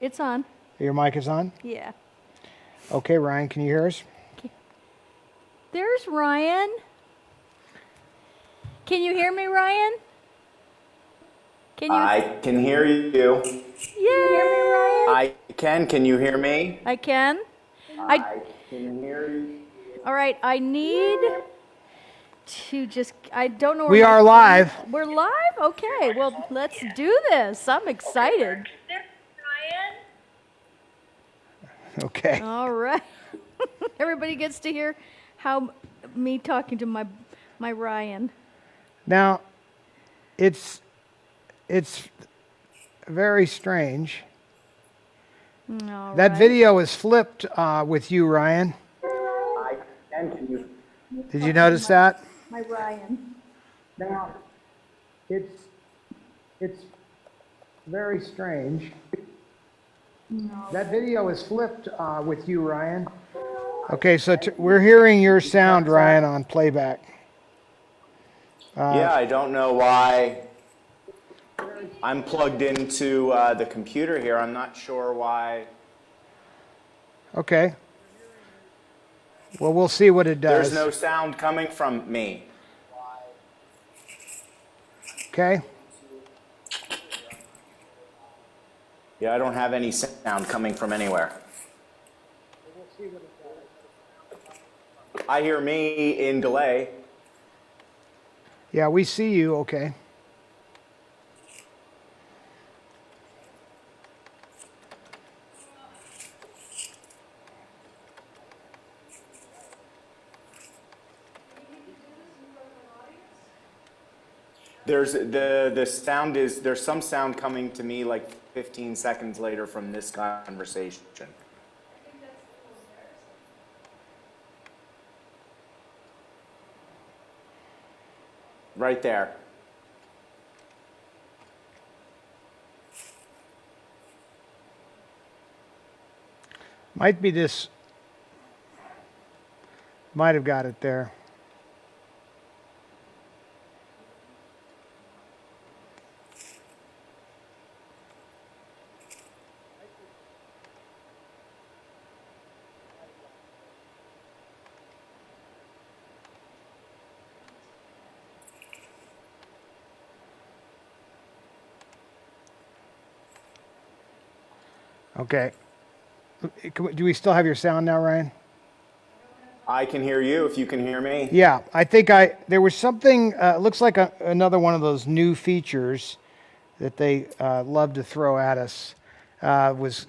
It's on. Your mic is on? Yeah. Okay, Ryan, can you hear us? There's Ryan. Can you hear me, Ryan? Can you? I can hear you. Yay! Can you hear me, Ryan? I can. Can you hear me? I can. I can hear you. All right. I need to just. I don't know. We are live. We're live. Okay. Well, let's do this. I'm excited. There's Ryan. Okay. All right. Everybody gets to hear how me talking to my Ryan. Now, it's very strange. All That right. video is flipped with you, Ryan. I can. Can you? Did you notice that? My Ryan. Now, it's very strange. No. That video is flipped with you, Ryan. Okay, so we're hearing your sound, Ryan, on playback. Yeah, I don't know why. I'm plugged into the computer here. I'm not sure why. Okay. Well, we'll see what it does. There's no sound coming from me. Okay. Yeah, I don't have any sound coming from anywhere. I hear me in delay. Yeah, we see you. Okay. There's some sound coming to me like 15 seconds later from this conversation. Right there. Might be this. Might have got it there. Okay. Do we still have your sound now, Ryan? I can hear you if you can hear me. Yeah, I think there was something, looks like another one of those new features that they love to throw at us, was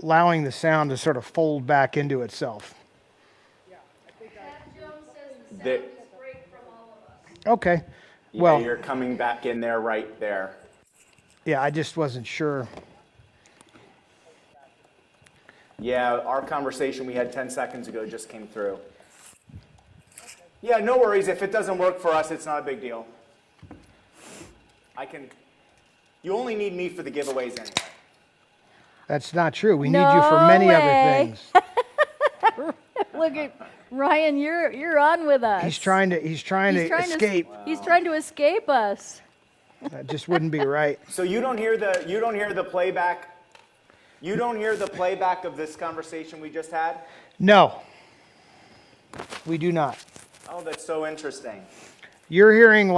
allowing the sound to sort of fold back into itself. Okay, well. Yeah, you're coming back in there right there. Yeah, I just wasn't sure. Yeah, our conversation we had 10 seconds ago just came through. Yeah, no worries. If it doesn't work for us, it's not a big deal. You only need me for the giveaways anyway. That's not true. We need you for many other things. Look at Ryan. You're on with us. He's trying to escape. He's trying to escape us. That just wouldn't be right. So you don't hear the playback. You don't hear the playback of this conversation we just had? No, we do not. Oh, that's so interesting. You're hearing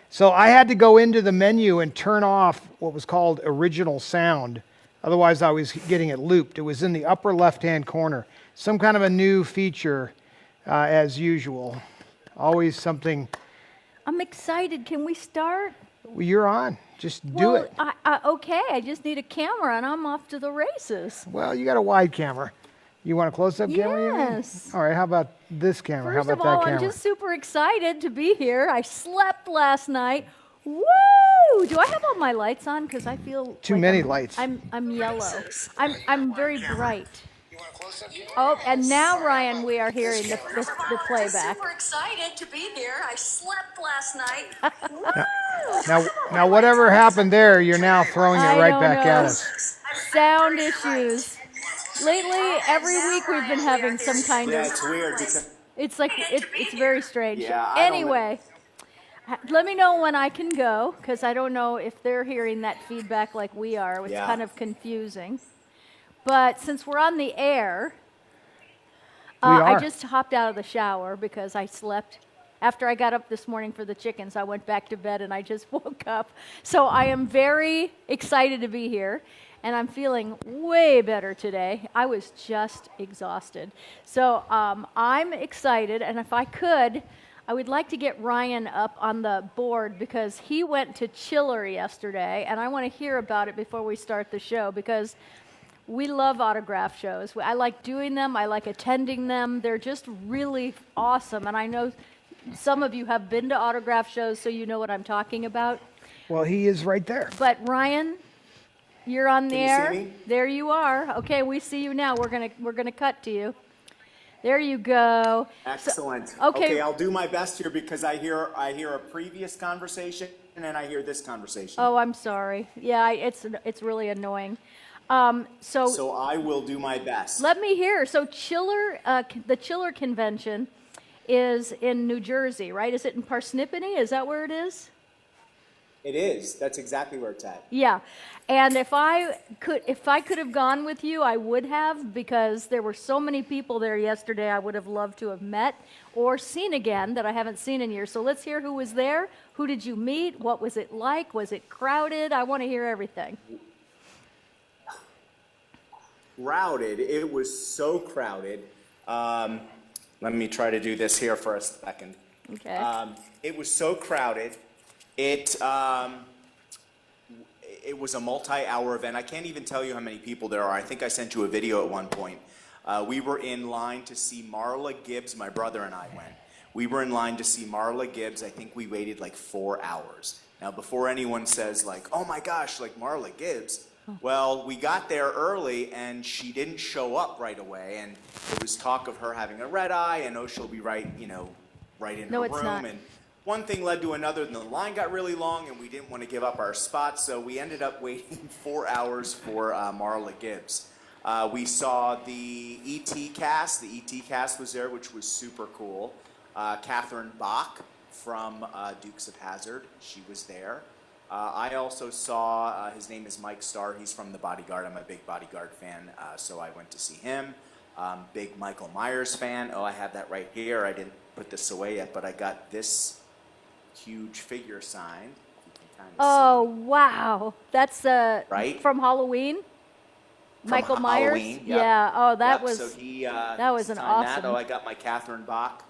so I had to go into the menu and turn off what was called original sound. Otherwise, I was getting it looped. It was in the upper left-hand corner. Some kind of a new feature, as usual. Always something. I'm excited. Can we start? Well, you're on. Just do it. Okay, I just need a camera and I'm off to the races. Well, you got a wide camera. You want a close-up camera? Yes. All right, how about this camera? First how of about all, that camera? I'm just super excited to be here. I slept last night. Woo! Do I have all my lights on? Because I feel Too like many lights. I'm yellow. I'm very bright. Oh, and now, Ryan, we are hearing the playback. I'm super excited to be here. I slept last night. Now, whatever happened there, you're now throwing it right back at us. Sound issues. Lately, every week we've been having some kind Yeah, of. it's weird because It's like it's very strange. Yeah, I don't know. Anyway, let me know when I can go, because I don't know if they're hearing that feedback like we are. It's Yeah. kind of confusing. But since we're on the air, We I are. just hopped out of the shower because I slept. After I got up this morning for the chickens, I went back to bed and I just woke up. So I am very excited to be here, and I'm feeling way better today. I was just exhausted. So I'm excited, and if I could, I would like to get Ryan up on the board because he went to Chiller yesterday, and I want to hear about it before we start the show because we love autograph shows. I like doing them. I like attending them. They're just really awesome, and I know some of you have been to autograph shows, so you know what I'm talking about. Well, he is right there. But Ryan, you're on the Can you air. see me? There you are. Okay, we see you now. We're gonna cut to you. There you go. Excellent. okay. I'll do my best here because I hear a previous conversation and then I hear this conversation. Oh, I'm sorry. Yeah, it's really annoying. So I will do my best. Let me hear. So Chiller, the Chiller convention is in New Jersey, right? Is it in Parsippany? Is that where it is? It is. That's exactly where it's at. Yeah. And if I could have gone with you, I would have, because there were so many people there yesterday I would have loved to have met or seen again that I haven't seen in years. So let's hear who was there. Who did you meet? What was it like? Was it crowded? I want to hear everything. Crowded. It was so crowded. Let me try to do this here for a second. Okay. It was so crowded. It was a multi-hour event. I can't even tell you how many people there are. I think I sent you a video at one point. We were in line to see Marla Gibbs. My brother and I went. We were in line to see Marla Gibbs. I think we waited like 4 hours. Now, before anyone says like, oh my gosh, like Marla Gibbs. Well, we got there early and she didn't show up right away. And there was talk of her having a red eye. I know she'll be right in her No, it's room. not. And one thing led to another, and the line got really long, and we didn't want to give up our spot, so we ended up waiting 4 hours for Marla Gibbs. We saw the E.T. cast. The E.T. cast was there, which was super cool. Catherine Bach from Dukes of Hazzard, she was there. I also saw, his name is Mike Starr. He's from The Bodyguard. I'm a big Bodyguard fan, so I went to see him. Big Michael Myers fan. Oh, I have that right here. I didn't put this away yet, but I got this huge figure signed. You can kind of Oh, see. wow. That's Right? from Halloween? From Michael Myers? Halloween, yep. Yeah. Oh, that Yep, was so he, that was an signed awesome. That. Oh, I got my Catherine Bach.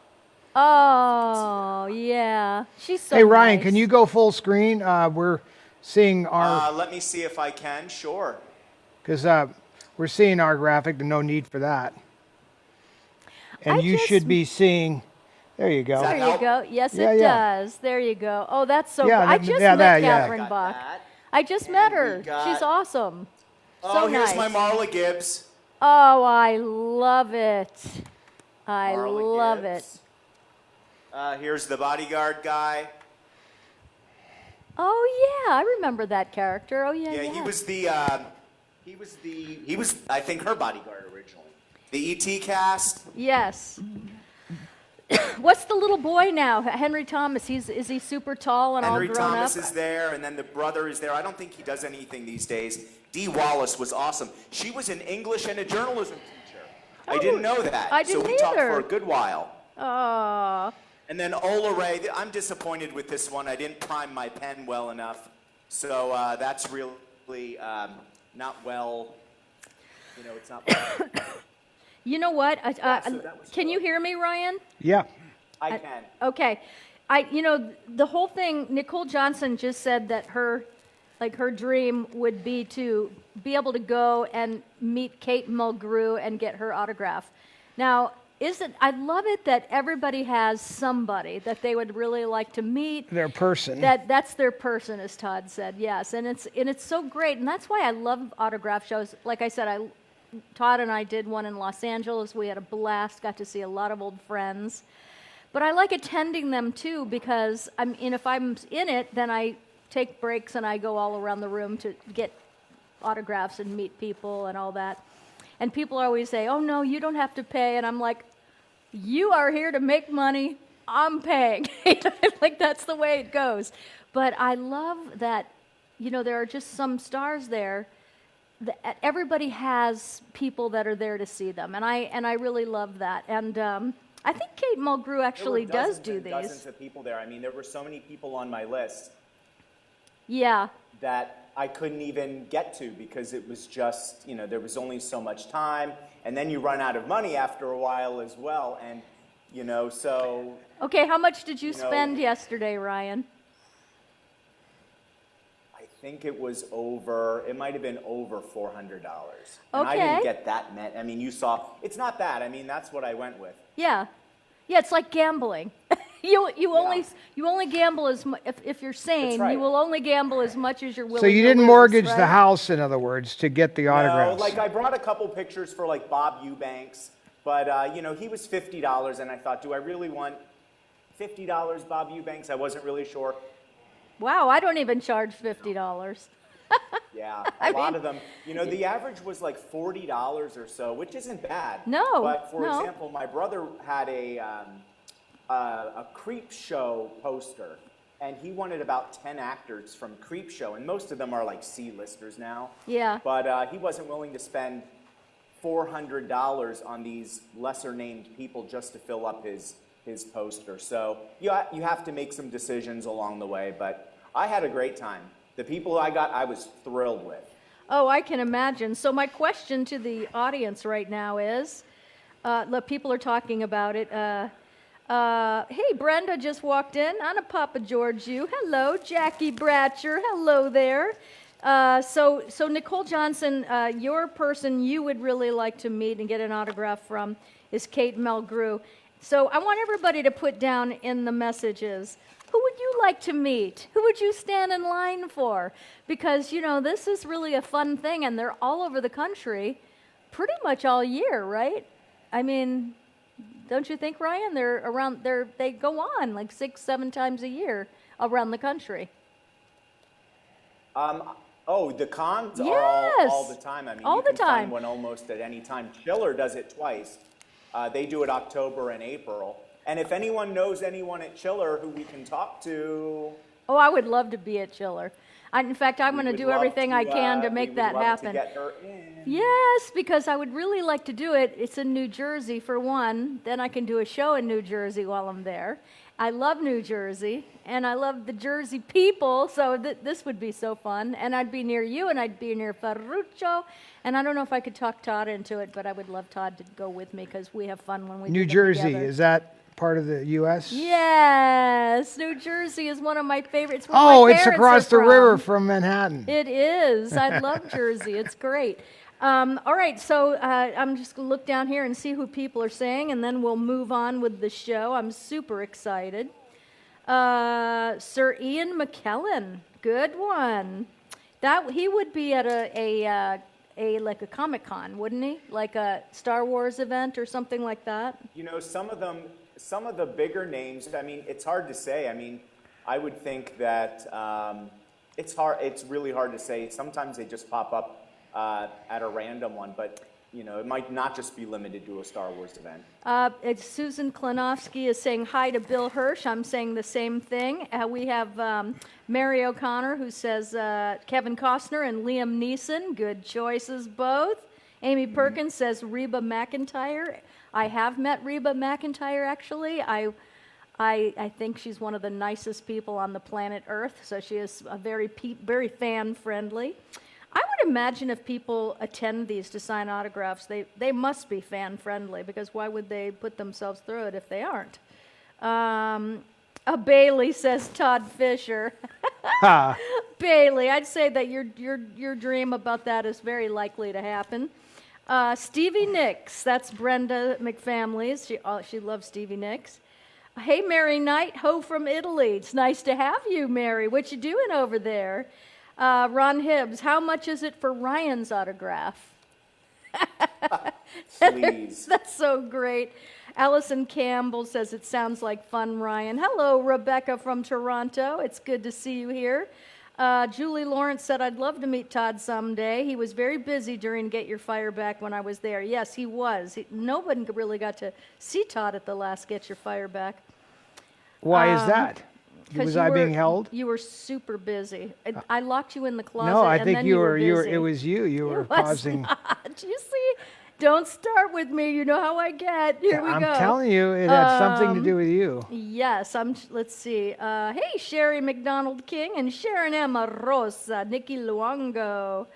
Oh, yeah. She's so Hey, Ryan, nice. can you go full screen? We're seeing our, Let me see if I can. Sure. because we're seeing our graphic, and no need for that. And I you just- should be seeing, there you go. Does that There you help? go. Yes, Yeah, it yeah. does. There you go. Oh, that's so Yeah, cool. I that- just yeah, met that, yeah. Catherine Got Bach. that. I just And met we her. got- She's awesome. Oh, So here's nice. my Marla Gibbs. Oh, I love it. I Marla love Gibbs. it. Here's the Bodyguard guy. Oh, yeah. I remember that character. Oh, yeah, Yeah, yeah. he was I think her bodyguard originally. The E.T. cast. Yes. What's the little boy now? Henry Thomas. Is he super tall and Henry all grown Thomas up? is there, and then the brother is there. I don't think he does anything these days. Dee Wallace was awesome. She was an English and a journalism teacher. I didn't know that. I So didn't we talked either. for a good while. Oh. And then Ola Ray, I'm disappointed with this one. I didn't prime my pen well enough. So that's really not well, it's not well. You know what? so that was Can you hear me, Ryan? Yeah. I can. Okay. The whole thing, Nicole Johnson just said that her dream would be to be able to go and meet Kate Mulgrew and get her autograph. Now, I love it that everybody has somebody that they would really like to meet. Their person. That's their person, as Todd said. Yes, and it's so great, and that's why I love autograph shows. Like I said, Todd and I did one in Los Angeles. We had a blast. Got to see a lot of old friends. But I like attending them too because if I'm in it, then I take breaks and I go all around the room to get autographs and meet people and all that. And people always say, "Oh no, you don't have to pay," and I'm like, "You are here to make money. I'm paying." Like that's the way it goes. But I love that, there are just some stars there everybody has people that are there to see them, and I really love that. And I think Kate Mulgrew actually does do these. Dozens of people there. I mean, there were so many people on my list. Yeah. That I couldn't even get to because it was just, there was only so much time, and then you run out of money after a while as well, and so. Okay, how much did you spend yesterday, Ryan? I think it might have been over $400. And Okay. I didn't get that many. I mean, you saw, it's not bad. I mean, that's what I went with. Yeah. Yeah, it's like gambling. You only gamble as much if you're sane. That's right. You will only gamble as much as you're willing. So you to didn't lose, mortgage right? the house, in other words, to get the autographs. No, like I brought a couple pictures for like Bob Eubanks, but he was $50, and I thought, do I really want $50 Bob Eubanks? I wasn't really sure. Wow, I don't even charge $50. Yeah, a lot of them. The average was like $40 or so, which isn't bad. No, But for no. example, my brother had a Creep Show poster, and he wanted about 10 actors from Creep Show, and most of them are like C-listers now. Yeah. But he wasn't willing to spend $400 on these lesser-named people just to fill up his poster. So you have to make some decisions along the way, but I had a great time. The people I got, I was thrilled with. Oh, I can imagine. So my question to the audience right now is, look, people are talking about it. Hey, Brenda just walked in. Anna Papa George, you. Hello, Jackie Bratcher. Hello there. So Nicole Johnson, your person you would really like to meet and get an autograph from is Kate Mulgrew. So I want everybody to put down in the messages, who would you like to meet? Who would you stand in line for? Because, this is really a fun thing, and they're all over the country pretty much all year, right? I mean, don't you think, Ryan? They go on like 6-7 times a year around the country. The cons are Yes. all the time. I mean, All you the can time. find one almost at any time. Chiller does it twice. They do it October and April. And if anyone knows anyone at Chiller who we can talk to, Oh, I would love to be at Chiller. In fact, I'm going to would do love everything I can to we make would that love happen. To get her in. Yes, because I would really like to do it. It's in New Jersey for one. Then I can do a show in New Jersey while I'm there. I love New Jersey, and I love the Jersey people, so this would be so fun. And I'd be near you, and I'd be near Ferruccio. And I don't know if I could talk Todd into it, but I would love Todd to go with me because we have fun when we do New them Jersey, together. is that part of the U.S.? Yes, New Jersey is one of my favorites. Where my It's parents across are the river from. from Manhattan. It is. I love Jersey. It's great. All right, so I'm just going to look down here and see who people are saying, and then we'll move on with the show. I'm super excited. Sir Ian McKellen, good one. He would be at a Comic-Con, wouldn't he? Like a Star Wars event or something like that? Some of the bigger names, I mean, it's hard to say. I mean, I would think that it's really hard to say. Sometimes they just pop up at a random one, but it might not just be limited to a Star Wars event. Susan Klinowski is saying hi to Bill Hirsch. I'm saying the same thing. We have Mary O'Connor who says Kevin Costner and Liam Neeson. Good choices both. Amy Perkins says Reba McEntire. I have met Reba McEntire, actually. I think she's one of the nicest people on the planet Earth, so she is very fan-friendly. I would imagine if people attend these to sign autographs, they must be fan-friendly, because why would they put themselves through it if they aren't? Bailey says Todd Fisher. Bailey, I'd say that your dream about that is very likely to happen. Stevie Nicks, that's Brenda McFamily's. She loves Stevie Nicks. Hey, Mary Knight, ho from Italy. It's nice to have you, Mary. What you doing over there? Ron Hibbs, how much is it for Ryan's autograph? Please. That's so great. Allison Campbell says it sounds like fun, Ryan. Hello, Rebecca from Toronto. It's good to see you here. Julie Lawrence said, I'd love to meet Todd someday. He was very busy during Get Your Fire Back when I was there. Yes, he was. Nobody really got to see Todd at the last Get Your Fire Back. Why is that? Was I being held? You were super busy. I locked you in the closet. No, I and think then you were. busy. It was you. You were It was causing. not. You see, don't start with me. You know how I get. Here we I'm go. telling you, it had something to do with you. Yes, let's see. Hey, Sherry McDonald King and Sharon Emma Rosa, Nikki Luongo.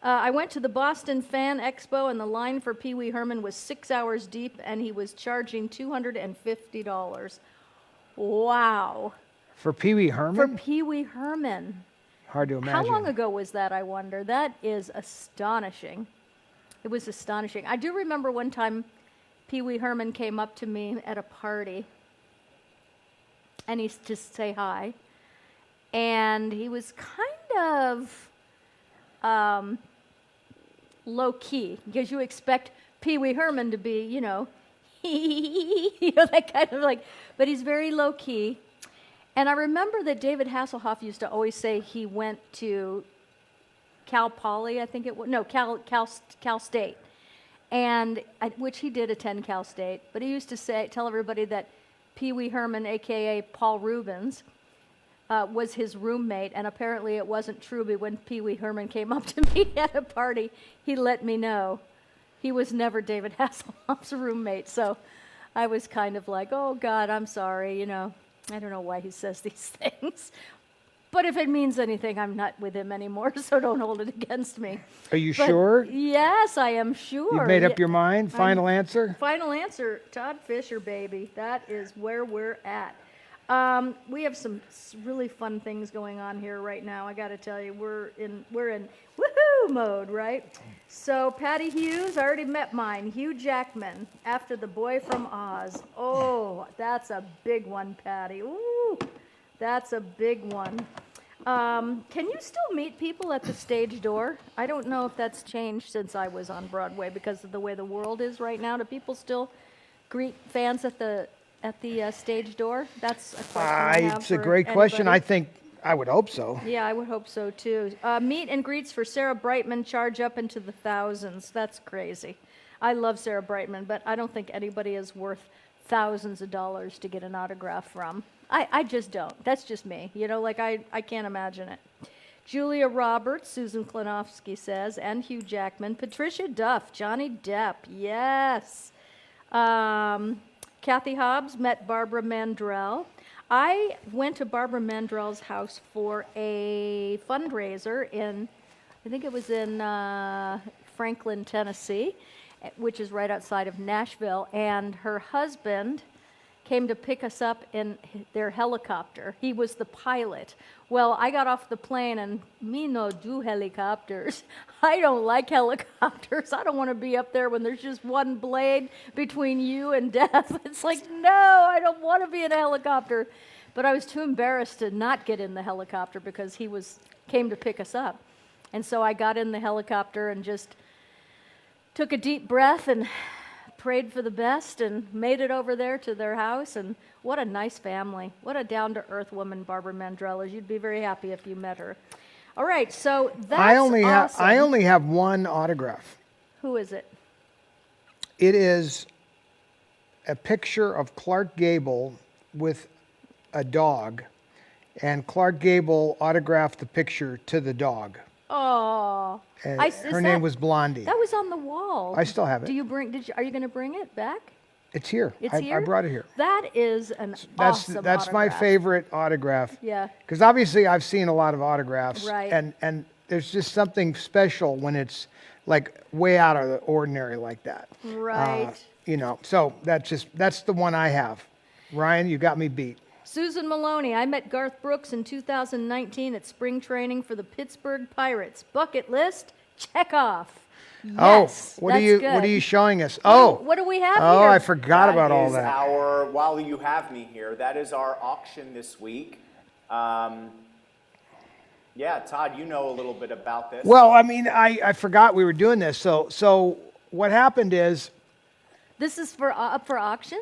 I went to the Boston Fan Expo, and the line for Pee Wee Herman was 6 hours deep, and he was charging $250. Wow. For Pee Wee For Herman? Pee Wee Herman. Hard to imagine. How long ago was that, I wonder? That is astonishing. It was astonishing. I do remember one time Pee Wee Herman came up to me at a party, and he's just say hi. And he was kind of low key, because you expect Pee Wee Herman to be, you know, that kind of like, but he's very low key. And I remember that David Hasselhoff used to always say he went to Cal Poly, I think it was, no, Cal State, and which he did attend Cal State. But he used to tell everybody that Pee Wee Herman, aka Paul Rubens, was his roommate, and apparently it wasn't true. But when Pee Wee Herman came up to me at a party, he let me know he was never David Hasselhoff's roommate. So I was kind of like, oh God, I'm sorry, you know. I don't know why he says these things. But if it means anything, I'm not with him anymore, so don't hold it against me. Are you But sure? Yes, I am sure. You've made up your mind? Final answer? Final answer, Todd Fisher, baby. That is where we're at. We have some really fun things going on here right now. I got to tell you, we're in woohoo mode, right? So Patty Hughes, I already met mine. Hugh Jackman, after The Boy from Oz. Oh, that's a big one, Patty. Ooh, that's a big one. Can you still meet people at the stage door? I don't know if that's changed since I was on Broadway because of the way the world is right now. Do people still greet fans at the stage door? That's a question I have It's a for great question. anybody. I would hope so. Yeah, I would hope so too. Meet and greets for Sarah Brightman charge up into the thousands. That's crazy. I love Sarah Brightman, but I don't think anybody is worth thousands of dollars to get an autograph from. I just don't. That's just me. You know, like I can't imagine it. Julia Roberts, Susan Klinofsky says, and Hugh Jackman. Patricia Duff, Johnny Depp, yes. Kathy Hobbs met Barbara Mandrell. I went to Barbara Mandrell's house for a fundraiser I think it was in Franklin, Tennessee, which is right outside of Nashville, and her husband came to pick us up in their helicopter. He was the pilot. Well, I got off the plane, and me no do helicopters. I don't like helicopters. I don't want to be up there when there's just one blade between you and death. It's like, no, I don't want to be in a helicopter. But I was too embarrassed to not get in the helicopter because he came to pick us up. And so I got in the helicopter and just took a deep breath and prayed for the best and made it over there to their house. And what a nice family. What a down-to-earth woman Barbara Mandrell is. You'd be very happy if you met her. All right, so that's awesome. I only have one autograph. Who is it? It is a picture of Clark Gable with a dog, and Clark Gable autographed the picture to the dog. Oh, And her name was Blondie. That was on the wall. I still have it. Are you going to bring it back? It's here. It's here? I brought it here. That is an That's awesome my autograph. favorite autograph. Yeah. Because obviously I've seen a lot of autographs. Right. And there's just something special when it's like way out of the ordinary like that. Right. You know, so that's the one I have. Ryan, you got me beat. Susan Maloney, I met Garth Brooks in 2019 at spring training for the Pittsburgh Pirates. Bucket list, check off. Yes, what are you showing us? What do we have here? Oh, I forgot about all That that. is while you have me here, that is our auction this week. Yeah, Todd, you know a little bit about this. Well, I mean, I forgot we were doing this. So what happened is, This is up for auction?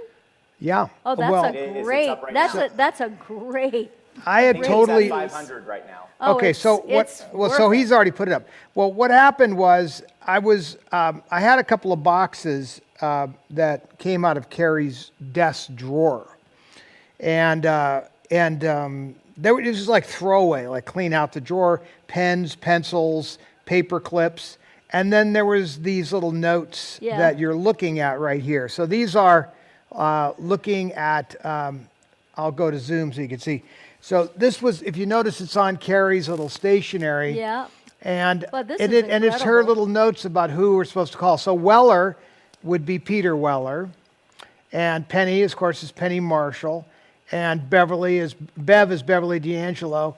yeah. Oh, that's well, It's great. up right now. That's a great. I had I think totally. it's at 500 right now. Oh, Okay, so it's worth so it. he's already put it up. Well, what happened was I had a couple of boxes that came out of Carrie's desk drawer, and There was just like throwaway, like clean out the drawer, pens, pencils, paper clips. And then there was these little notes that you're looking at right here. So these are looking at, I'll go to Zoom so you can see. So this was, if you notice, it's on Carrie's little stationery. Yeah. And But this and is it's her incredible. little notes about who we're supposed to call. So Weller would be Peter Weller. And Penny, of course, is Penny Marshall. And Bev is Beverly D'Angelo.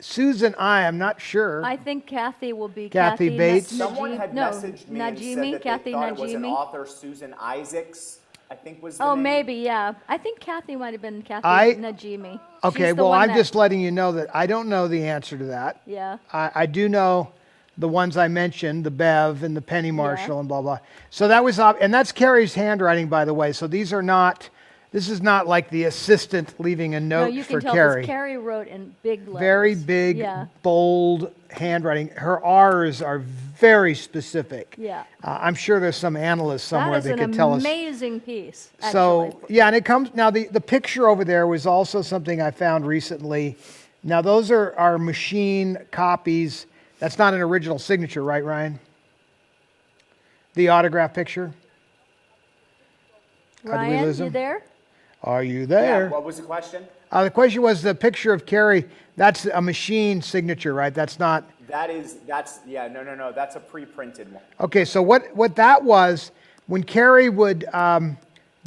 Susan, I'm not sure. I think Kathy will be Kathy Bates. Someone had messaged me and said that Kathy they thought it was an Najimy. author, Susan Isaacs, I think was the Oh, name. maybe, yeah. I think Kathy might have been Kathy Najimy. Okay, She's the well, one I'm that- just letting you know that I don't know the answer to that. Yeah. I do know the ones I mentioned, the Bev and the Penny Marshall and blah, blah. So that was, and that's Carrie's handwriting, by the way. So these are not, this is not like the assistant leaving a No, note you for can tell Carrie. this Carrie wrote in big letters. Very big, Yeah. bold handwriting. Her R's are very specific. Yeah. I'm sure there's some analyst somewhere That that is could tell an us. amazing piece. So, Actually. yeah, and it comes, now the picture over there was also something I found recently. Now, those are machine copies. That's not an original signature, right, Ryan? The autograph picture? Did we Ryan, lose you him? there? Are you Yeah, there? what was the question? The question was the picture of Carrie. That's a machine signature, right? That's not. No, that's a pre-printed one. Okay, so what that was, when Carrie would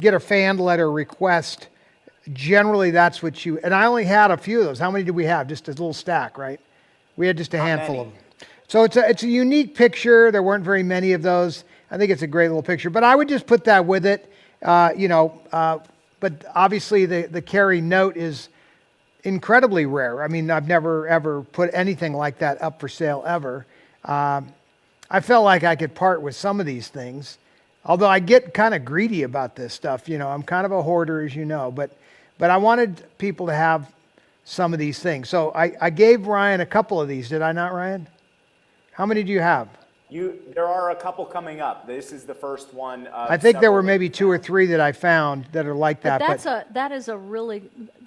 get a fan letter request, generally that's what you, and I only had a few of those. How many did we have? Just a little stack, right? We had just a handful many. of them. So it's a unique picture. There weren't very many of those. I think it's a great little picture. But I would just put that with it, but obviously the Carrie note is incredibly rare. I mean, I've never ever put anything like that up for sale ever. I felt like I could part with some of these things, although I get kind of greedy about this stuff. I'm kind of a hoarder, as you know, but I wanted people to have some of these things. So I gave Ryan a couple of these. Did I not, Ryan? How many do you have? There are a couple coming up. This is the first one. I think there were maybe 2 or 3 that I found that are like that. That is a really,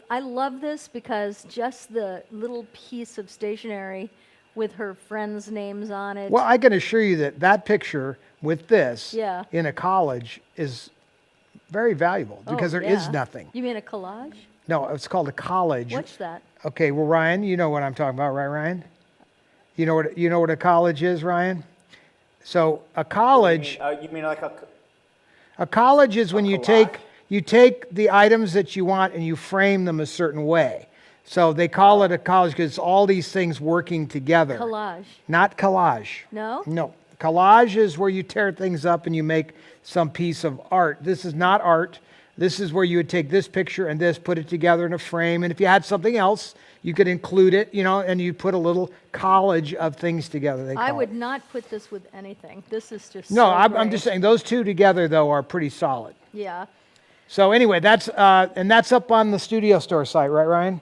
I love this because just the little piece of stationery with her friends' names on it. Well, I can assure you that picture with this Yeah. in a college is very valuable because there is nothing. You mean a collage? No, it's called a college. What's that? Okay, well, Ryan, you know what I'm talking about, right, Ryan? You know what a college is, Ryan? So a college. You mean like A college is when collage? you take the items that you want and you frame them a certain way. So they call it a college because it's all these things working together. Collage. Not collage. No? No. Collage is where you tear things up and you make some piece of art. This is not art. This is where you would take this picture and this, put it together in a frame, and if you had something else, you could include it, and you put a little collage of things together. They I call would it. not put this with anything. This is just No, so I'm great. just saying those two together though are pretty solid. Yeah. So anyway, that's up on the Studio Store site, right, Ryan?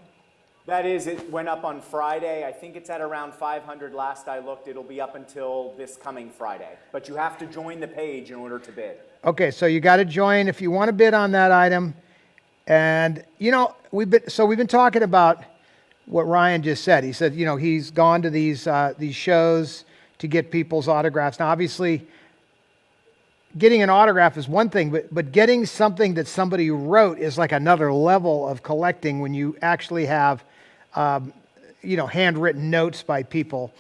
That is, it went up on Friday. I think it's at around 500 last I looked. It'll be up until this coming Friday. But you have to join the page in order to bid. Okay, so you got to join if you want to bid on that item. And we've been talking about what Ryan just said. He said, he's gone to these shows to get people's autographs. Now, obviously, getting an autograph is one thing, but getting something that somebody wrote is like another level of collecting when you actually have, handwritten notes by people.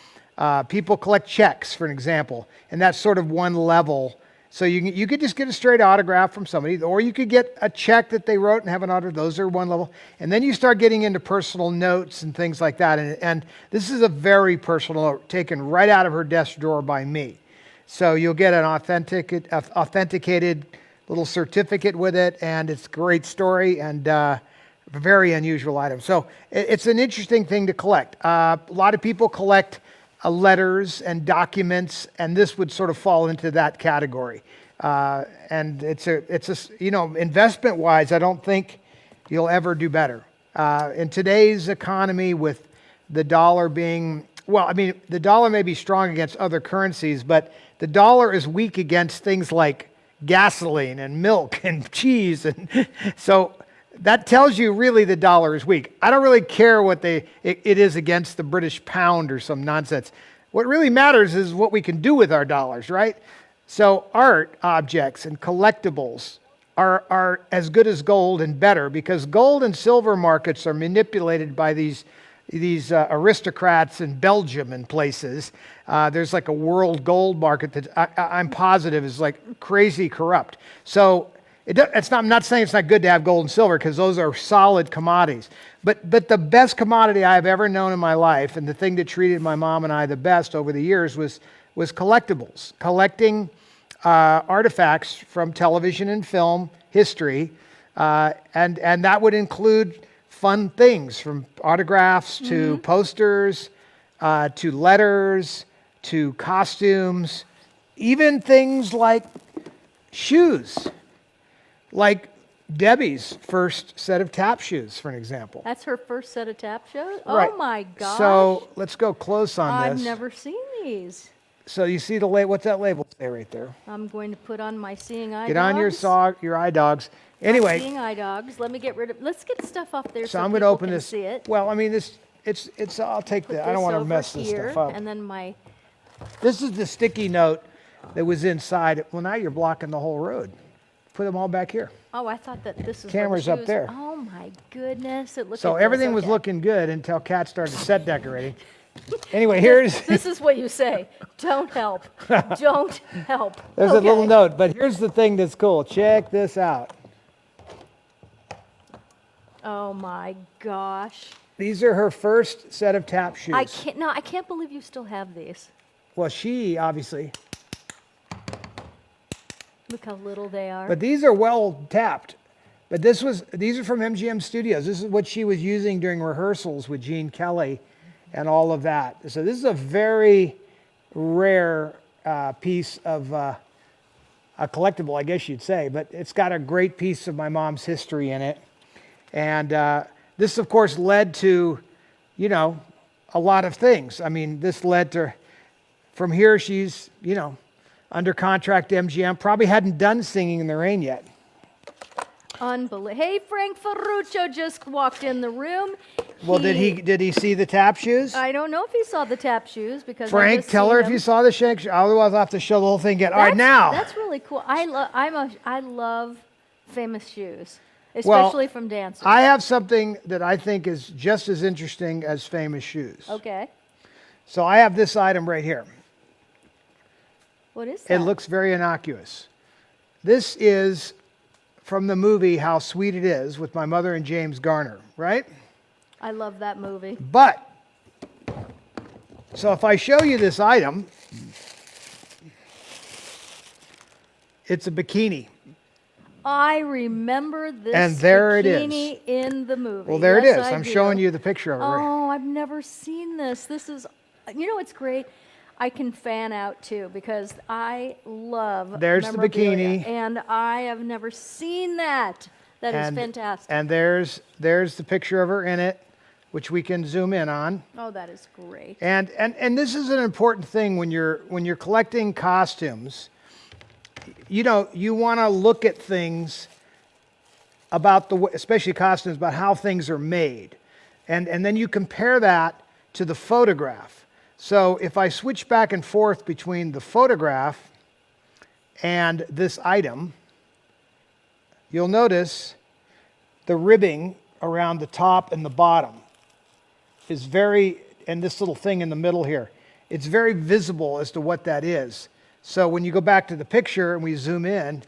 People collect checks, for an example, and that's sort of one level. So you could just get a straight autograph from somebody, or you could get a check that they wrote and have an autograph. Those are one level. And then you start getting into personal notes and things like that. And this is a very personal note taken right out of her desk drawer by me. So you'll get an authenticated little certificate with it, and it's a great story and a very unusual item. So it's an interesting thing to collect. A lot of people collect letters and documents, and this would sort of fall into that category. And it's investment-wise, I don't think you'll ever do better. In today's economy, with the dollar being, the dollar may be strong against other currencies, but the dollar is weak against things like gasoline and milk and cheese, and so that tells you really the dollar is weak. I don't really care what it is against the British pound or some nonsense. What really matters is what we can do with our dollars, right? So art objects and collectibles are as good as gold and better, because gold and silver markets are manipulated by these aristocrats in Belgium and places. There's like a world gold market that I'm positive is like crazy corrupt. So I'm not saying it's not good to have gold and silver, because those are solid commodities. But the best commodity I've ever known in my life, and the thing that treated my mom and I the best over the years, was collectibles. Collecting artifacts from television and film history, and that would include fun things, from autographs to posters, to letters, to costumes, even things like shoes, like Debbie's first set of tap shoes, for an example. That's her first set of tap shows? Right. Oh my gosh. So let's go close on this. I've never seen these. So you see the label, what's that label say right there? I'm going to put on my seeing eye Get dogs. on your eye dogs. My Anyway, seeing eye dogs. Let me get rid of, let's get stuff up there so so I'm going to people open can this. see it. Well, I mean, it's I'll take Put the, I don't this want to over mess this here, stuff up. And then my, This is the sticky note that was inside. Well, now you're blocking the whole road. Put them all back here. oh, I thought that this is where the Camera's up shoes- there. Oh my goodness. It looks So like everything was okay. looking good until Kat started set decorating. Anyway, here's This is what you say. Don't help. Don't help. there's a little note, but here's the thing that's cool. Check this out. Oh my gosh. These are her first set of tap shoes. I can't believe you still have these. Well, she obviously, Look how little they are. but these are well tapped. But these are from MGM Studios. This is what she was using during rehearsals with Gene Kelly and all of that. So this is a very rare piece of a collectible, I guess you'd say, but it's got a great piece of my mom's history in it. And this, of course, led to, a lot of things. I mean, this led to, from here, she's, under contract to MGM, probably hadn't done Singing in the Rain yet. Unbelievable. Hey, Frank Ferruccio just walked in the room. Well, did he see the tap shoes? I don't know if he saw the tap shoes because I Frank, just tell seen her if him. you saw the shank. Otherwise, I'll have to show the whole thing again. All right, now. That's really cool. I love famous shoes, especially from dancers. I have something that I think is just as interesting as famous shoes. Okay. So I have this item right here. What is that? It looks very innocuous. This is from the movie How Sweet It Is with my mother and James Garner, right? I love that movie. But, so if I show you this item, it's a bikini. I remember this And there it is. bikini in the movie. Well, there Yes, it is. I I'm do. showing you the picture of it. Oh, I've never seen this. This is, it's great. I can fan out too because I love There's the memorabilia, bikini. and I have never seen that. That is fantastic. And there's the picture of her in it, which we can zoom in on. Oh, that is great. And this is an important thing when you're collecting costumes. You want to look at things about especially costumes, about how things are made, and then you compare that to the photograph. So if I switch back and forth between the photograph and this item, you'll notice the ribbing around the top and the bottom is and this little thing in the middle here, it's very visible as to what that is. So when you go back to the picture and we zoom in,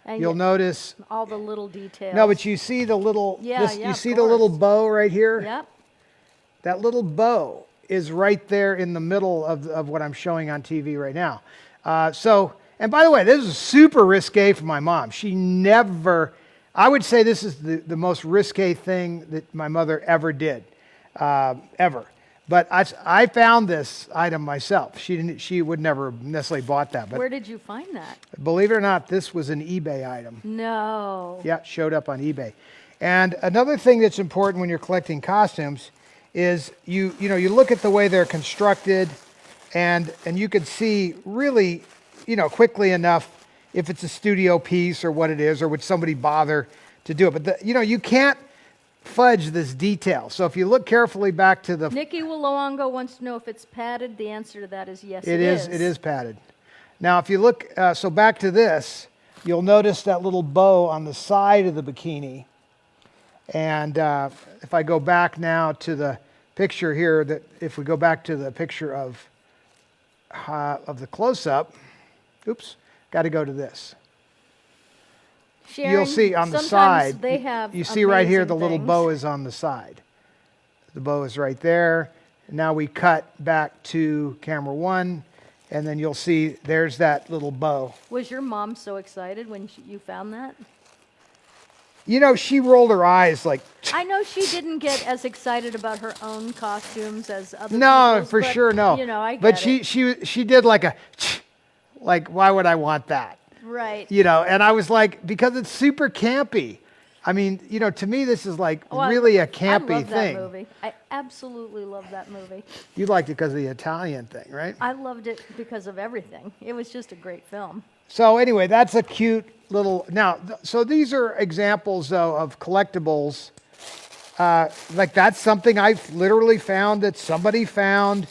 And you'll notice. all the little details. No, but you see the little. Yeah, you of see the little course. bow right here. Yep. That little bow is right there in the middle of what I'm showing on TV right now. And by the way, this is super risque for my mom. She never, I would say this is the most risque thing that my mother ever did, ever. But I found this item myself. She would never necessarily bought that. But Where did you find that? believe it or not, this was an eBay item. No. Yeah, it showed up on eBay. And another thing that's important when you're collecting costumes is you look at the way they're constructed, and you can see really, quickly enough if it's a studio piece or what it is, or would somebody bother to do it. But you can't fudge this detail. So if you look carefully back to the, Nikki Willowongo wants to know if it's padded. The answer to that is yes. it is padded. Now, if you look, so back to this, you'll notice that little bow on the side of the bikini. And if I go back now to the picture here, that if we go back to the picture of the close-up, oops, got to go to this. Sharon, You'll see on the sometimes side, they have you see right here, amazing the little things. bow is on the side. The bow is right there. Now we cut back to camera 1, and then you'll see there's that little bow. Was your mom so excited when you found that? She rolled her eyes like, I know she didn't get as excited about her own costumes as other no, people's, for but, sure, no. I get but it. she did like like, why would I want that? Right. And I was like, because it's super campy. I mean, to me, this is like really a campy I love thing. that movie. I absolutely love that movie. You liked it because of the Italian thing, right? I loved it because of everything. It was just a great film. So anyway, that's a cute little. Now, so these are examples though of collectibles. Like that's something I literally found that somebody found,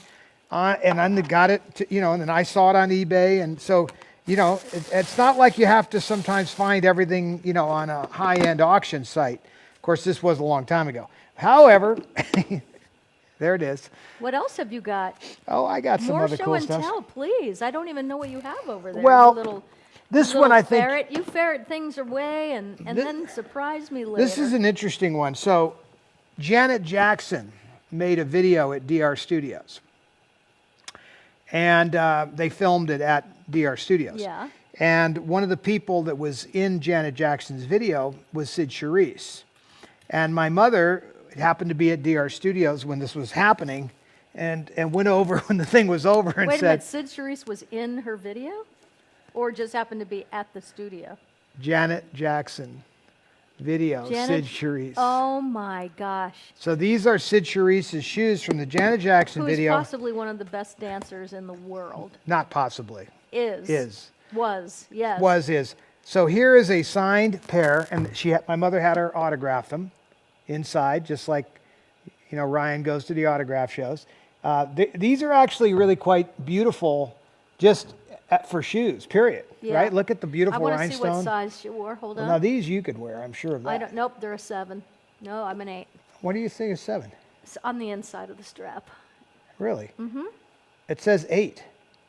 and then got it. And then I saw it on eBay, and so. It's not like you have to sometimes find everything, on a high-end auction site. Of course, this was a long time ago. However, there it is. What else have you got? Oh, I got some More other show cool and stuff. tell, please. I don't even know what you have over there. Well, You this little one I think ferret. You ferret things away and then surprise me later. this is an interesting one. So, Janet Jackson made a video at DR Studios, and they filmed it at DR Studios. Yeah. And one of the people that was in Janet Jackson's video was Sid Charisse. And my mother happened to be at DR Studios when this was happening, and went over when the thing was over and Wait a said, minute, Sid Charisse was in her video? Or just happened to be at the studio? Janet Jackson video, Janet- Sid Charisse. Oh my gosh. So these are Sid Charisse's shoes from the Janet Jackson Who is video. possibly one of the best dancers in the world. Not possibly. Is. Was, yes. Is. So here is a signed pair, and my mother had her autograph them inside, just like Ryan goes to the autograph shows. These are actually really quite beautiful, just for shoes. Period. Yeah. Right? Look at the beautiful I want to rhinestone. see what size she wore. Hold Well, on. now these you could wear. I'm sure of that. I don't. Nope, they're a 7. No, I'm an 8. What do you think is 7? It's on the inside of the strap. Really? Mm-hmm. It says 8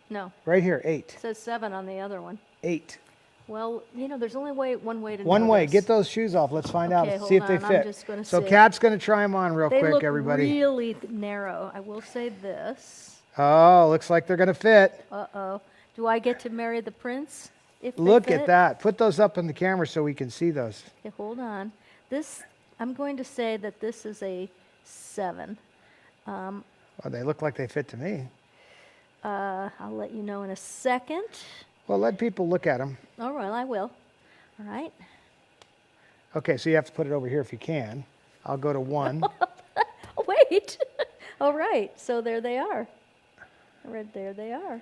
No, right here. 8. it says 7 on the other one. 8. Well, there's only one way to know One way. this. Get those shoes off. Let's find Okay, out. See if hold they on, I'm fit. just gonna So see. Kat's going to try them on real They quick, look everybody. really narrow. I will say this. Oh, looks like they're going to fit. Uh-oh. Do I get to marry the prince if they Look fit? at that. Put those up on the camera so we can see those. Okay, hold on. I'm going to say that this is a 7. Oh, they look like they fit to me. I'll let you know in a second. Well, let people look at them. All right, I will. All right. Okay, so you have to put it over here if you can. I'll go to 1. Oh, wait. All right. So there they are. Right there they are.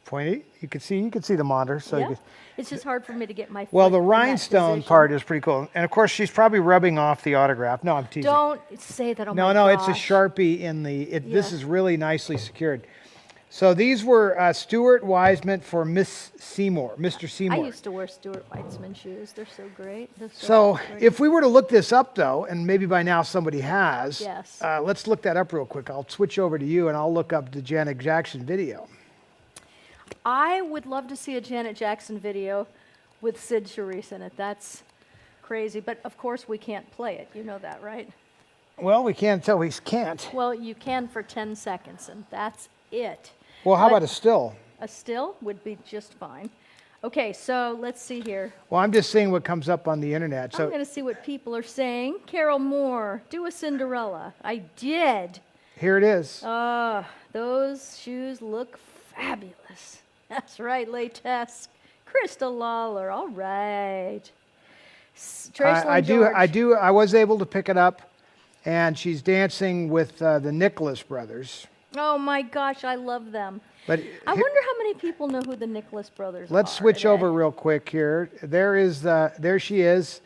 Pointy. You can see the monitor. So you Yeah. can, It's just hard for me to get my well, foot the in that rhinestone position. part is pretty cool. And of course, she's probably rubbing off the autograph. No, I'm teasing. Don't say that. Oh No, my no, it's a gosh. Sharpie in the. This Yeah. is really nicely secured. So these were Stuart Wiseman for Miss Seymour, Mr. I Seymour. used to wear Stuart Weitzman shoes. They're so great. They're So great. if we were to look this up, though, and maybe by now somebody has, Yes. let's look that up real quick. I'll switch over to you, and I'll look up the Janet Jackson video. I would love to see a Janet Jackson video with Sid Charisse in it. That's crazy. But of course, we can't play it. You know that, right? Well, we can't tell we can't. Well, you can for 10 seconds, and that's it. Well, how But about a still? A still would be just fine. Okay, so let's see here. Well, I'm just seeing what comes up on the internet. I'm So going to see what people are saying. Carol Moore, do a Cinderella. I did. here it is. Those shoes look fabulous. That's right, latex. Krista Lawler, all right. Trace I do. I was able to pick it up, and she's dancing with the Nicholas brothers. Oh my gosh, I love them. But I wonder how many people know who the Nicholas brothers are. let's switch today. over real quick here. There she is,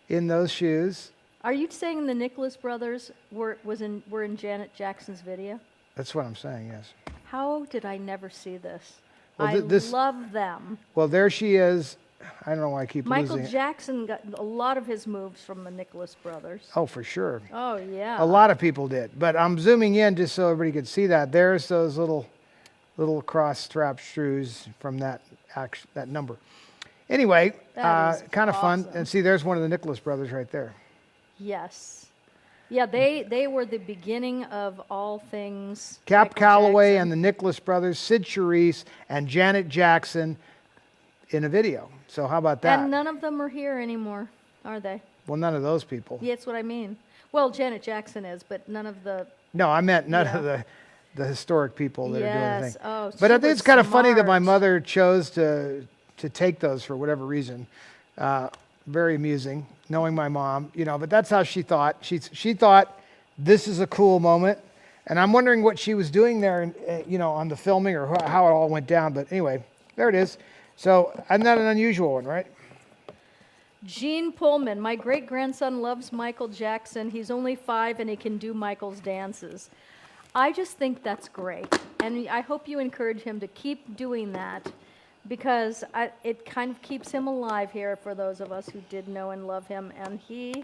in those shoes. Are you saying the Nicholas brothers were in Janet Jackson's video? That's what I'm saying, yes. How did I never see this? Well, I this- love them. Well, there she is. I don't know why I keep Michael losing it. Jackson got a lot of his moves from the Nicholas brothers. Oh, for sure. Oh, yeah. A lot of people did. But I'm zooming in just so everybody could see that. There's those little cross strap shoes from that number. Anyway, That is kind of fun. awesome. And see, there's one of the Nicholas brothers right there. Yes. Yeah, they were the beginning of all things. Cap Michael Calloway Jackson. and the Nicholas brothers, Sid Charisse and Janet Jackson in a video. So how about that? And none of them are here anymore, are they? Well, none of those people. Yeah, that's what I mean. Well, Janet Jackson is, but none of the. No, I meant none Yeah. of the historic people that are doing the Yes. thing. Oh, But I she think it's was kind of funny that my smart. mother chose to take those for whatever reason. Very amusing, knowing my mom, but that's how she thought. She thought this is a cool moment. And I'm wondering what she was doing there, on the filming or how it all went down. But anyway, there it is. So, isn't that an unusual one, right? Gene Pullman, my great grandson loves Michael Jackson. He's only 5 and he can do Michael's dances. I just think that's great. And I hope you encourage him to keep doing that because it kind of keeps him alive here for those of us who did know and love him. And he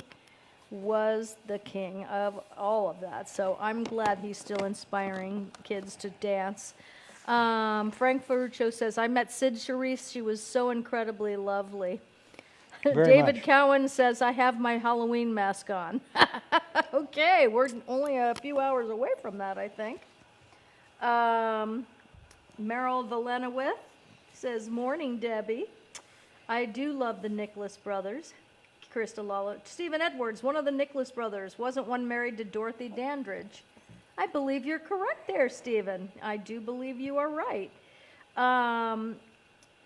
was the king of all of that. So I'm glad he's still inspiring kids to dance. Frank Ferruccio says, I met Sid Charisse. She was so incredibly lovely. Very David much. Cowan says, I have my Halloween mask on. Okay, we're only a few hours away from that, I think. Meryl Valenowith says, morning, Debbie. I do love the Nicholas brothers. Krista Lawler. Stephen Edwards, one of the Nicholas brothers. Wasn't one married to Dorothy Dandridge? I believe you're correct there, Stephen. I do believe you are right.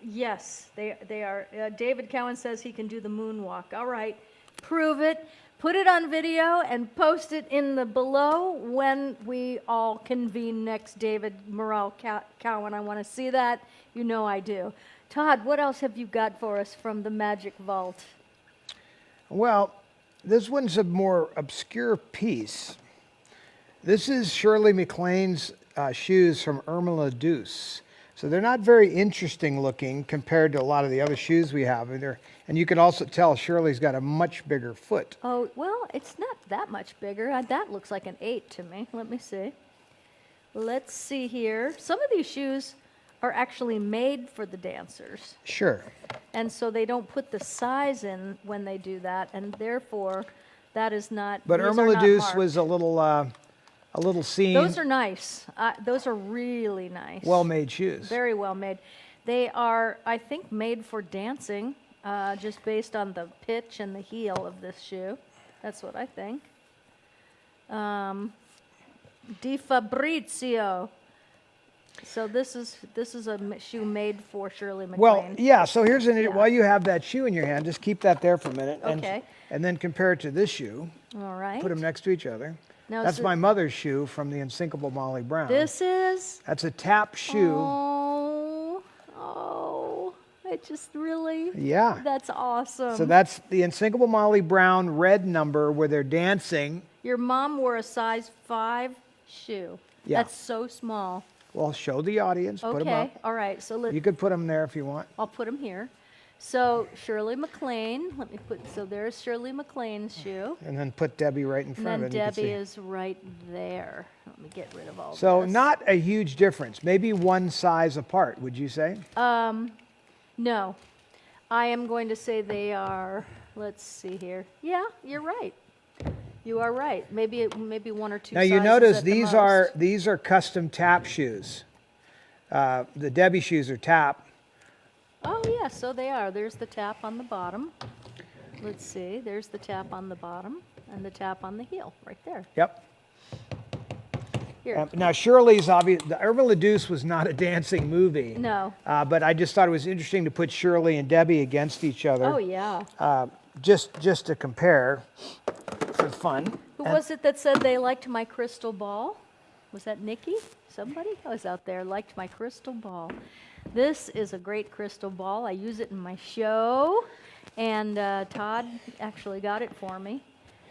Yes, they are. David Cowan says he can do the moonwalk. All right, prove it. Put it on video and post it in the below when we all convene next. David Morale Cowan, I want to see that. You know I do. Todd, what else have you got for us from the Magic Vault? Well, this one's a more obscure piece. This is Shirley MacLaine's shoes from Irma La Douce. So they're not very interesting looking compared to a lot of the other shoes we have. And you can also tell Shirley's got a much bigger foot. Oh, well, it's not that much bigger. That looks like an 8 to me. Let me see. Let's see here. Some of these shoes are actually made for the dancers. Sure. And so they don't put the size in when they do that, and therefore that is not. But these Irma are La not Douce marked. was a little seen, Those are nice. Those are really nice. well-made shoes. Very well made. They are, I think, made for dancing, just based on the pitch and the heel of this shoe. That's what I think. Di Fabrizio. So this is a shoe made for Shirley MacLaine. Well, yeah, so here's Yeah. while you have that shoe in your hand, just keep that there for a minute. Okay. And then compare it to this shoe. All right. Put them next to each other. Now, That's so my mother's shoe from the Unsinkable Molly Brown. This is. That's a tap shoe. Oh, it just really. Yeah. That's awesome. So that's the Unsinkable Molly Brown red number where they're dancing. Your mom wore a size 5 shoe. Yeah. That's so small. Well, show the audience. Put them Okay. up. All right. So You could put them there if you want. I'll put them here. So Shirley MacLaine. Let me put. So there's Shirley MacLaine's shoe, And then put Debbie right in and front then of it. and you can Debbie see. is right there. Let me get rid of all So this. not a huge difference. Maybe one size apart, would you say? No, I am going to say they are. Let's see here. Yeah, you're right. You are right. Maybe 1 or 2. Now you sizes notice at the these are custom tap shoes. The Debbie shoes are tap. Oh, yeah, so they are. There's the tap on the bottom. Let's see. There's the tap on the bottom and the tap on the heel right there. Yep. Here. Now Shirley's obvious. The Irma La Douce was not a dancing movie. No. But I just thought it was interesting to put Shirley and Debbie against each other. Oh, yeah. Just to compare for fun. Who was it that said they liked my crystal ball? Was that Nikki? Somebody was out there liked my crystal ball. This is a great crystal ball. I use it in my show. And Todd actually got it for me,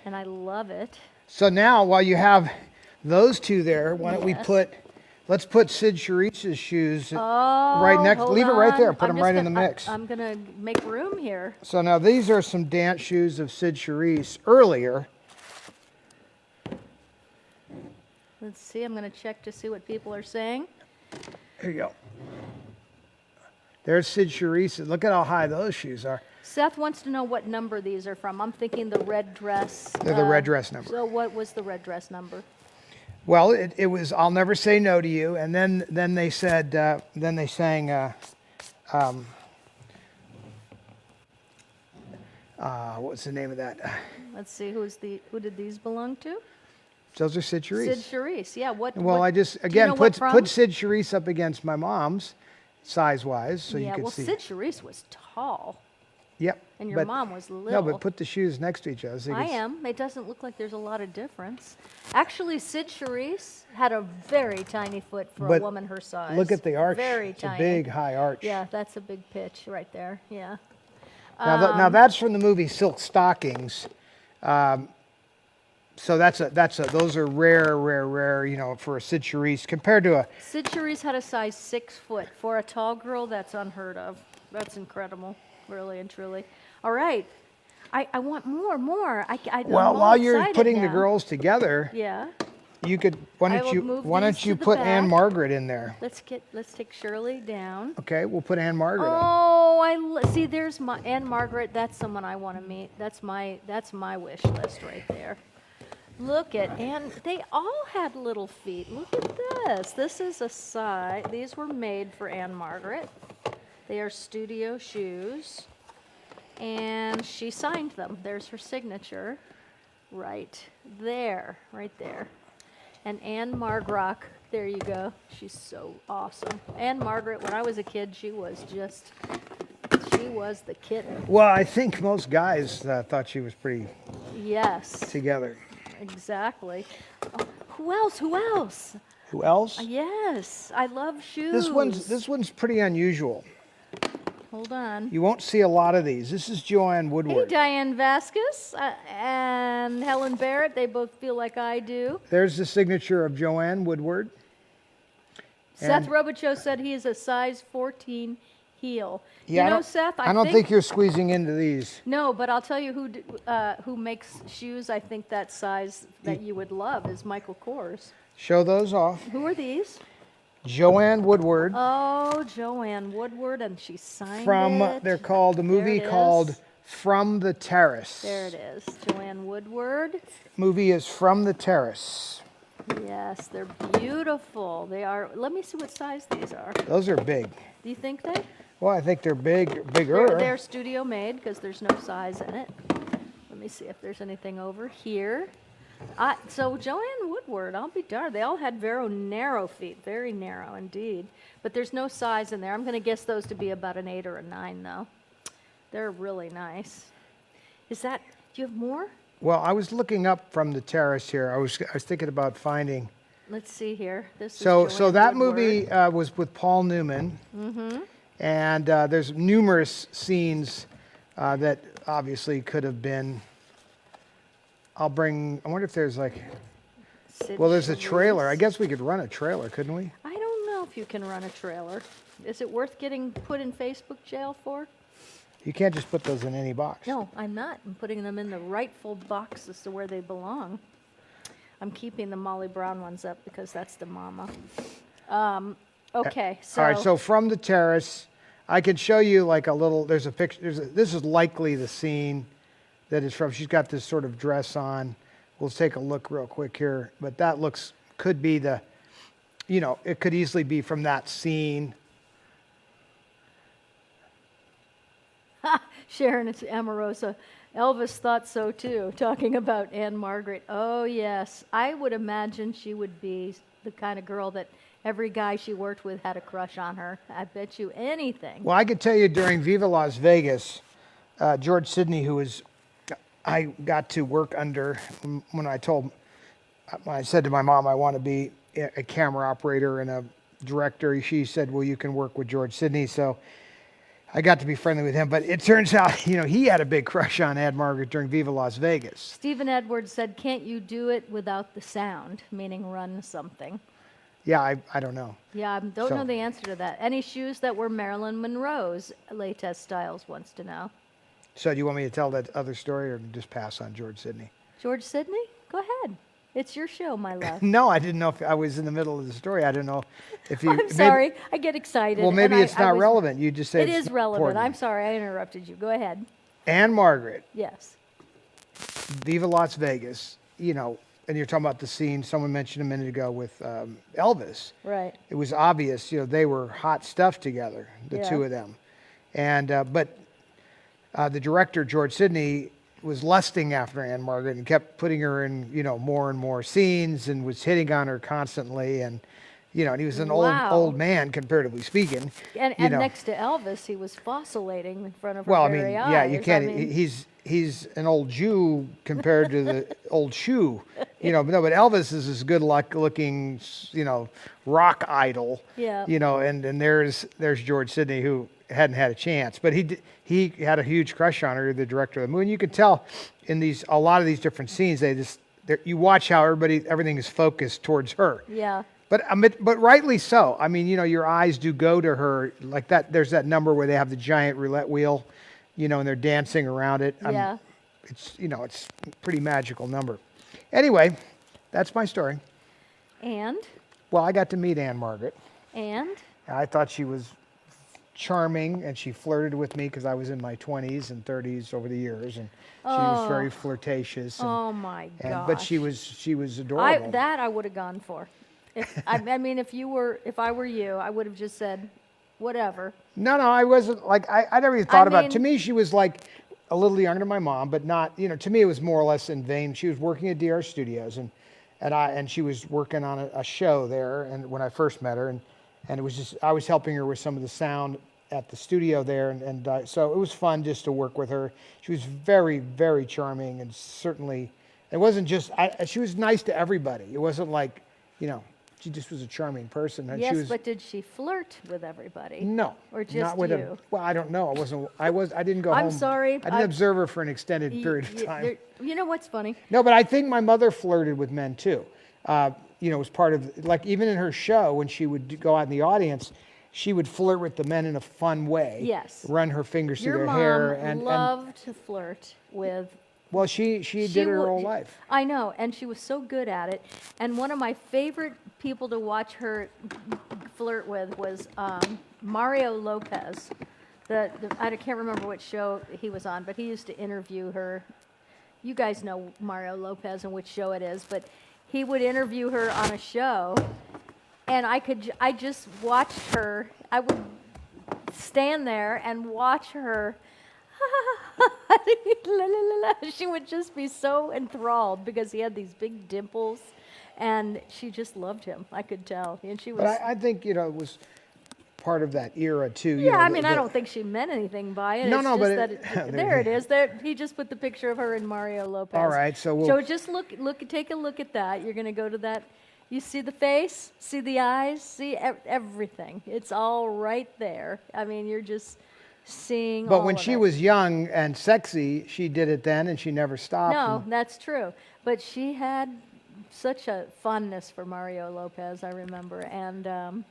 and I love it. So now, while you have those two there, why don't we Yes. let's put Sid Charise's shoes Oh, right next, hold leave it right there, on. put them just right in the gonna- mix. I'm going to make room here. So now these are some dance shoes of Sid Charisse earlier. Let's see. I'm going to check to see what people are saying. Here you go. There's Sid Charisse. Look at how high those shoes are. Seth wants to know what number these are from. I'm thinking the red dress. They're the red dress number. So what was the red dress number? Well, it was "I'll Never Say No to You," and then they said, then they sang, what's the name of that? Let's see. Who did these belong to? Those are Sid Charisse. Sid Charisse. Yeah. What? Well, what- I just do you again know what put from? Sid Charisse up against my mom's, size-wise, so yeah. you could Well, see. Sid Charisse was tall, Yep. and your but- mom was little. No, but put the shoes next to each other. So you I can s- am. It doesn't look like there's a lot of difference. Actually, Sid Charisse had a very tiny foot for a But woman her size. Look at the arch. Very it's tiny. a big high arch. Yeah, that's a big pitch right there. Yeah. Now that's from the movie Silk Stockings. So those are rare, you know, for a Sid Charisse compared to a. Sid Charisse had a size 6 foot. For a tall girl, that's unheard of. That's incredible, really and truly. All right. I want more. I'm Well, all while you're excited putting the now. girls together, Yeah. you could. Why I don't will you? move Why these don't you to the put Anne back. Margaret in there? Let's take Shirley down. Okay, we'll put Anne Margaret on. Oh, see. There's my Anne Margaret. That's someone I want to meet. That's my wish list right there. Look at Anne. They all had little feet. Look at this. This is a size. These were made for Anne Margaret. They are studio shoes, and she signed them. There's her signature, right there, And Anne Margrock. There you go. She's so awesome. Anne Margaret. When I was a kid, she was the kitten. Well, I think most guys thought she was pretty Yes. together. Exactly. Oh, who else? Who else? Yes, I love shoes. This one's pretty unusual. Hold on. You won't see a lot of these. This is Joanne Hey, Woodward. Diane Vasquez and Helen Barrett. They both feel like I do. There's the signature of Joanne Woodward. Seth And- Robichaux said he is a size 14 heel. Yeah, you know, Seth, I don't think you're squeezing into these. No, but I'll tell you who makes shoes. I think that size that you would love is Michael Kors. Show those off. Who are these? Joanne Woodward Oh, Joanne Woodward, and she signed from it. they're called a movie it is. called From the Terrace. There it is, Joanne Woodward. Movie is From the Terrace. Yes, they're beautiful. They are. Let me see what size these are. Those are big. Do you think they? Well, I think they're bigger. They're studio made because there's no size in it. Let me see if there's anything over here. So Joanne Woodward, I'll be darned. They all had very narrow feet, very narrow indeed. But there's no size in there. I'm going to guess those to be about an 8 or a 9, though. They're really nice. Do you have more? Well, I was looking up From the Terrace here. I was thinking about finding. Let's see here. This So is Joanne that Woodward. movie was with Paul Newman. Mm-hmm. And there's numerous scenes that obviously could have been. I wonder if there's like. Sid Well, there's a trailer. I Charisse. guess we could run a trailer, couldn't we? I don't know if you can run a trailer. Is it worth getting put in Facebook jail for? You can't just put those in any box. No, I'm not. I'm putting them in the rightful boxes to where they belong. I'm keeping the Molly Brown ones up because that's the mama. Okay, so. All right, so From the Terrace, I could show you like a little. There's a picture. This is likely the scene that is from. She's got this sort of dress on. We'll take a look real quick here, but that could be the. You know, it could easily be from that scene. Sharon, it's Amorosa. Elvis thought so too, talking about Anne Margaret. Oh, yes. I would imagine she would be the kind of girl that every guy she worked with had a crush on her. I bet you anything. Well, I could tell you during Viva Las Vegas, George Sidney, I got to work under when I said to my mom I want to be a camera operator and a director. She said, "Well, you can work with George Sidney." So I got to be friendly with him. But it turns out, he had a big crush on Ann Margaret during Viva Las Vegas. Stephen Edwards said, "Can't you do it without the sound?" Meaning run something. Yeah, I don't know. Yeah, I don't know the answer to that. Any shoes that were Marilyn Monroe's? Latex Styles wants to know. So do you want me to tell that other story or just pass on George Sidney? George Sidney? Go ahead. It's your show, my love. No, I didn't know if I was in the middle of the story. I don't know if you... I'm sorry. I get excited. Well, maybe and it's not relevant. You just said it is relevant. important. I'm sorry. I interrupted you. Go ahead. Ann Margaret, Yes. Viva Las Vegas, and you're talking about the scene someone mentioned a minute ago with Elvis. Right. It was obvious, they were hot stuff together, the Yeah. two of them. And but the director, George Sidney, was lusting after Ann Margaret and kept putting her in, more and more scenes and was hitting on her constantly. And, and he was an Wow. old man, comparatively speaking. And next to Elvis, he was fossilating in front of her very eyes. Yeah, you can't. He's an old Jew compared to the old shoe, But Elvis is this good-looking, rock idol. Yeah. And there's George Sidney who hadn't had a chance, but he had a huge crush on her, the director of the movie. And you could tell in a lot of these different scenes, you watch how everything is focused towards her. Yeah. But rightly so. I mean, your eyes do go to her like that. There's that number where they have the giant roulette wheel, and they're dancing around it. Yeah. It's a pretty magical number. Anyway, that's my story. And? Well, I got to meet Ann Margaret. And? I thought she was charming, and she flirted with me because I was in my 20s and 30s over the years, and she was very flirtatious. And, Oh my gosh. but she was adorable. I would have gone for. If I were you, I would have just said, whatever. No, I wasn't I never even thought about it. To mean- me, she was like a little younger than my mom, but not, to me, it was more or less in vain. She was working at DR Studios, and she was working on a show there, and when I first met her, and it was just, I was helping her with some of the sound at the studio there, and so it was fun just to work with her. She was very, very charming, and certainly, it wasn't just, she was nice to everybody. It wasn't like, she just was a charming person. And Yes, but did she flirt with everybody? No. Or just not with you? well, I don't know. I didn't go home. I'm sorry. I didn't observe her for an extended period of time. You know what's funny? No, but I think my mother flirted with men too. It was part of, even in her show, when she would go out in the audience, she would flirt with the men in a fun way. Yes. Run her fingers through Your their mom hair. And loved to flirt with. well, she did her whole life. I know, and she was so good at it. And one of my favorite people to watch her flirt with was Mario Lopez. I can't remember what show he was on, but he used to interview her. You guys know Mario Lopez and which show it is, but he would interview her on a show, and I just watched her. I would stand there and watch her. She would just be so enthralled because he had these big dimples, and she just loved him. I could tell, and she was. But I think, it was part of that era too. Yeah, I mean, I don't think she meant anything by it. No, It's no, just but that there it is. There, he just put the picture of her and Mario Lopez. All right, so just take a look at that. You're going to go to that. You see the face, see the eyes, see everything. It's all right there. I mean, you're just seeing. But all when of she it. was young and sexy, she did it then, and she never stopped. No, that's true. But she had such a fondness for Mario Lopez, I remember, and.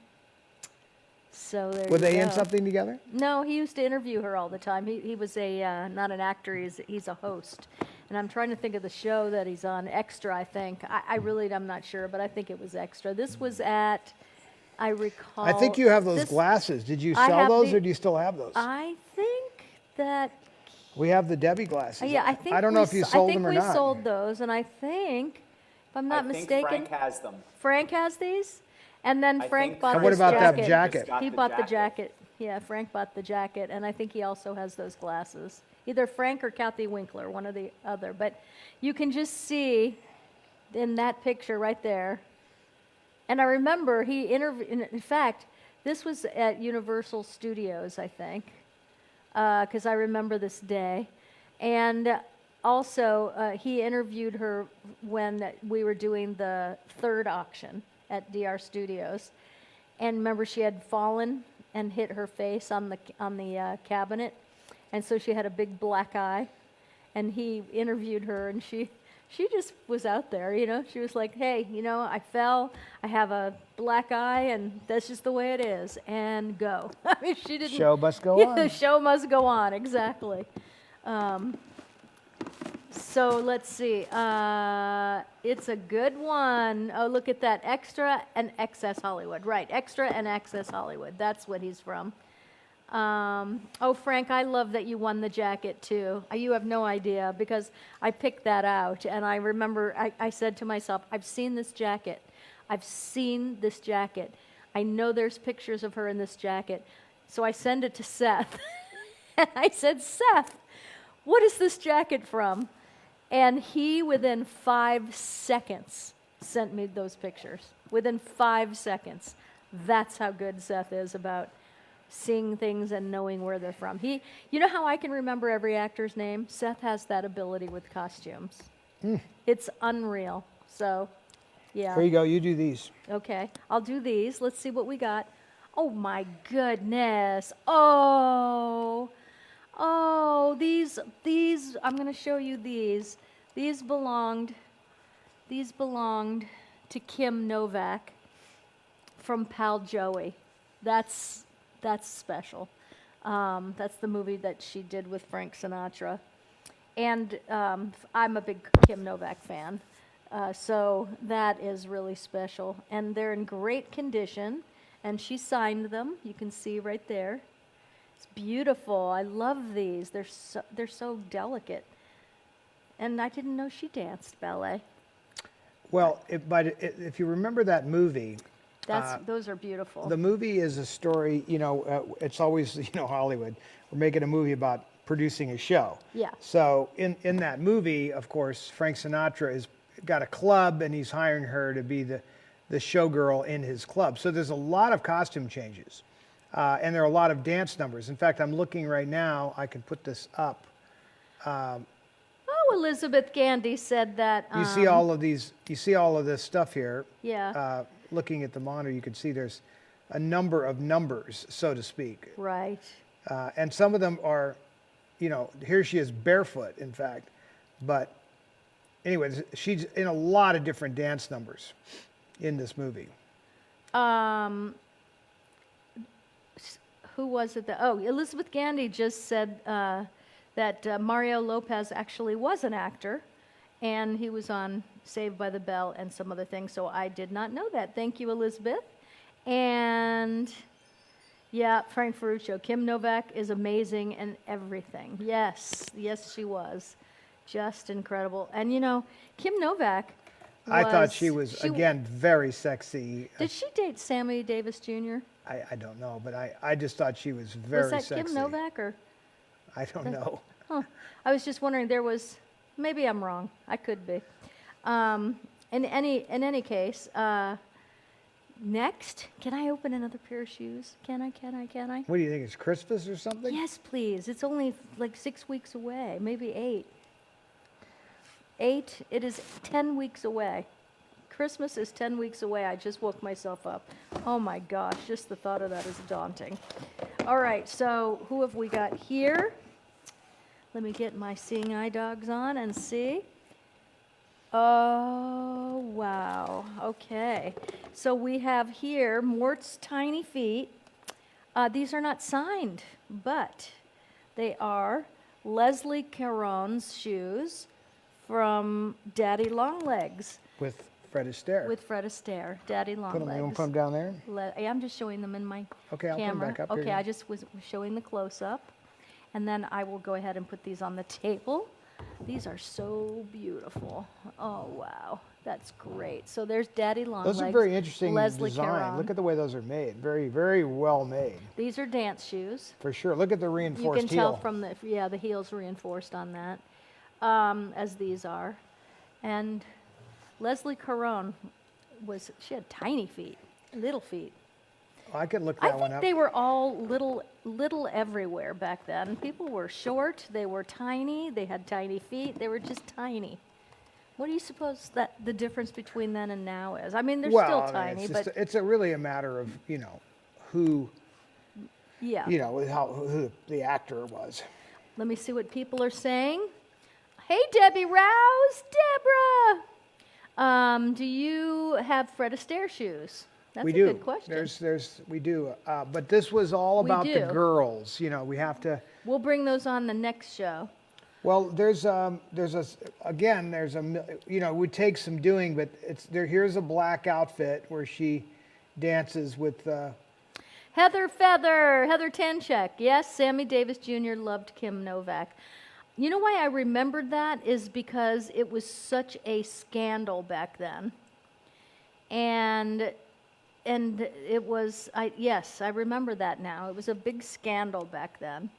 So there Were you they go. in something together? No, he used to interview her all the time. He was not an actor. He's a host, and I'm trying to think of the show that he's on. Extra, I think. I'm not sure, but I think it was Extra. This was at, I recall. I think you have those glasses. Did you I sell have those, the- or do you still have those? I think that. We have the Debbie glasses. Yeah, I think. I don't know if you sold them or I not. think we sold those, and I think, if I'm not I think mistaken, Frank has them. Frank has these, and then I Frank think bought And what this about that jacket. jacket? Got He the bought the jacket. Yeah, Frank bought the jacket, and I think he also has those glasses. Either Frank or Kathy Winkler, one or the other. But you can just see in that picture right there. And I remember he interviewed, in fact, this was at Universal Studios, I think, because I remember this day. And also, he interviewed her when we were doing the third auction at DR Studios. And remember, she had fallen and hit her face on the cabinet, and so she had a big black eye. And he interviewed her, and she just was out there, you know. She was like, "Hey, you know, I fell. I have a black eye, and that's just the way it is. And go." I mean, she didn't. Show must go Yeah, on. the show must go on. Exactly. So let's see. It's a good one. Oh, look at that. Extra and Excess Hollywood. Right. Extra and Access Hollywood. That's what he's from. Oh, Frank, I love that you won the jacket too. You have no idea, because I picked that out, and I remember I said to myself, I've seen this jacket. I've seen this jacket. I know there's pictures of her in this jacket. So I send it to Seth. And I said, Seth, what is this jacket from? And he, within 5 seconds, sent me those pictures. Within 5 seconds. That's how good Seth is about seeing things and knowing where they're from. You know how I can remember every actor's name? Seth has that ability with costumes. It's unreal. So, yeah. There you go. You do these. Okay, I'll do these. Let's see what we got. Oh my goodness. Oh, these, I'm going to show you these. These belonged to Kim Novak from Pal Joey. That's special. That's the movie that she did with Frank Sinatra. And I'm a big Kim Novak fan. So that is really special. And they're in great condition. And she signed them. You can see right there. It's beautiful. I love these. They're so delicate. And I didn't know she danced ballet. Well, if you remember that movie, Those are beautiful. the movie is a story, it's always, Hollywood. We're making a movie about producing a show. Yeah. So in that movie, of course, Frank Sinatra has got a club, and he's hiring her to be the showgirl in his club. So there's a lot of costume changes. And there are a lot of dance numbers. In fact, I'm looking right now. I can put this up. Oh, Elizabeth Gandy said that. You see all of these. You see all of this stuff here. Yeah. Looking at the monitor, you can see there's a number of numbers, so to speak. Right. And some of them are, here she is barefoot, in fact. But anyways, she's in a lot of different dance numbers in this movie. Who was it? Elizabeth Gandy just said that Mario Lopez actually was an actor, and he was on Saved by the Bell and some other things, so I did not know that. Thank you, Elizabeth. And, yeah, Frank Ferruccio. Kim Novak is amazing in everything. Yes, she was. Just incredible. And, Kim Novak I thought she was, again, very sexy. Did she date Sammy Davis Jr.? I don't know, but I just thought she was very sexy. Was that Kim Novak or? I don't know. Huh. I was just wondering. Maybe I'm wrong. I could be. In any case, next, can I open another pair of shoes? Can I? What do you think? It's Christmas or something? Yes, please. It's only like 6 weeks away, maybe 8. 8. It is 10 weeks away. Christmas is 10 weeks away. I just woke myself up. Oh my gosh, just the thought of that is daunting. All right, so who have we got here? Let me get my seeing eye dogs on and see. Oh, wow. Okay. So we have here Mort's Tiny Feet. These are not signed, but they are Leslie Caron's shoes from Daddy Longlegs. With Fred Astaire. With Fred Astaire, Daddy Longlegs. You want to put them down there? I'm just showing them in my Okay, I'll camera. come back up Okay, here. I just was showing the close-up. And then I will go ahead and put these on the table. These are so beautiful. Oh, wow. That's great. So there's Daddy Longlegs. Those are very interesting Leslie design. Caron. Look at the way those are made. Very, very well made. These are dance shoes. For sure. Look at the reinforced You can tell from the heel's reinforced on that, as these are. And Leslie Caron she had tiny feet, little feet. Oh, I could look I that one think up. they were all little everywhere back then. People were short, they were tiny, they had tiny feet, they were just tiny. What do you suppose that the difference between then and now is? I mean, they're still tiny, it's but it's really a matter of, who Yeah. Who the actor was. Let me see what people are saying. Hey, Debbie Rouse, Deborah. Do you have Fred Astaire shoes? That's We a do. good question. We do. But this was all We about the do. girls. We have to. We'll bring those on the next show. Well, it would take some doing, but here's a black outfit where she dances with. Heather Tanchek. Yes, Sammy Davis Jr. loved Kim Novak. You know why I remembered that is because it was such a scandal back then. And it was, yes, I remember that now. It was a big scandal back then.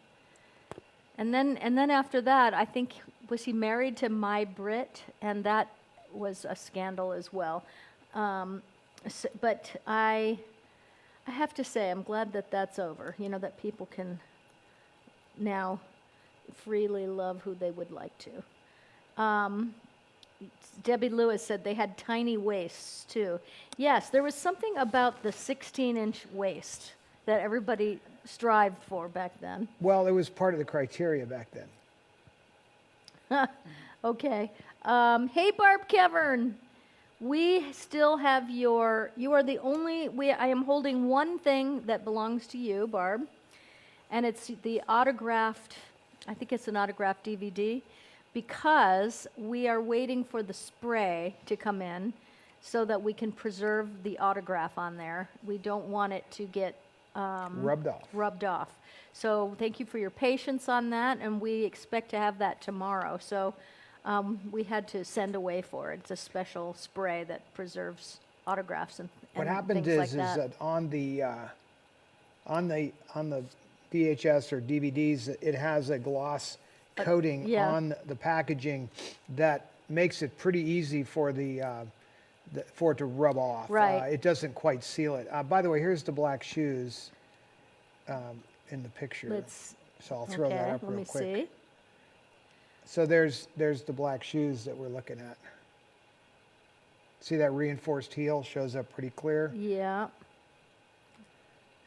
And then after that, I think, was he married to My Brit? And that was a scandal as well. But I have to say, I'm glad that that's over. That people can now freely love who they would like to. Debbie Lewis said they had tiny waists too. Yes, there was something about the 16-inch waist that everybody strived for back then. Well, it was part of the criteria back then. Okay. Hey, Barb Kevern. We still have you are the only, I am holding one thing that belongs to you, Barb, and it's the autographed, I think it's an autographed DVD, because we are waiting for the spray to come in so that we can preserve the autograph on there. We don't want it to get rubbed off. So thank you for your patience on that, and we expect to have that tomorrow. So we had to send away for it. It's a special spray that preserves autographs and What happened things like is that. that on the VHS or DVDs, it has a gloss coating yeah. on the packaging that makes it pretty easy for for it to rub off. Right. It doesn't quite seal it. By the way, here's the black shoes in the picture. So I'll throw that up real quick. Let me see. So there's the black shoes that we're looking at. See that reinforced heel shows up pretty clear. Yeah.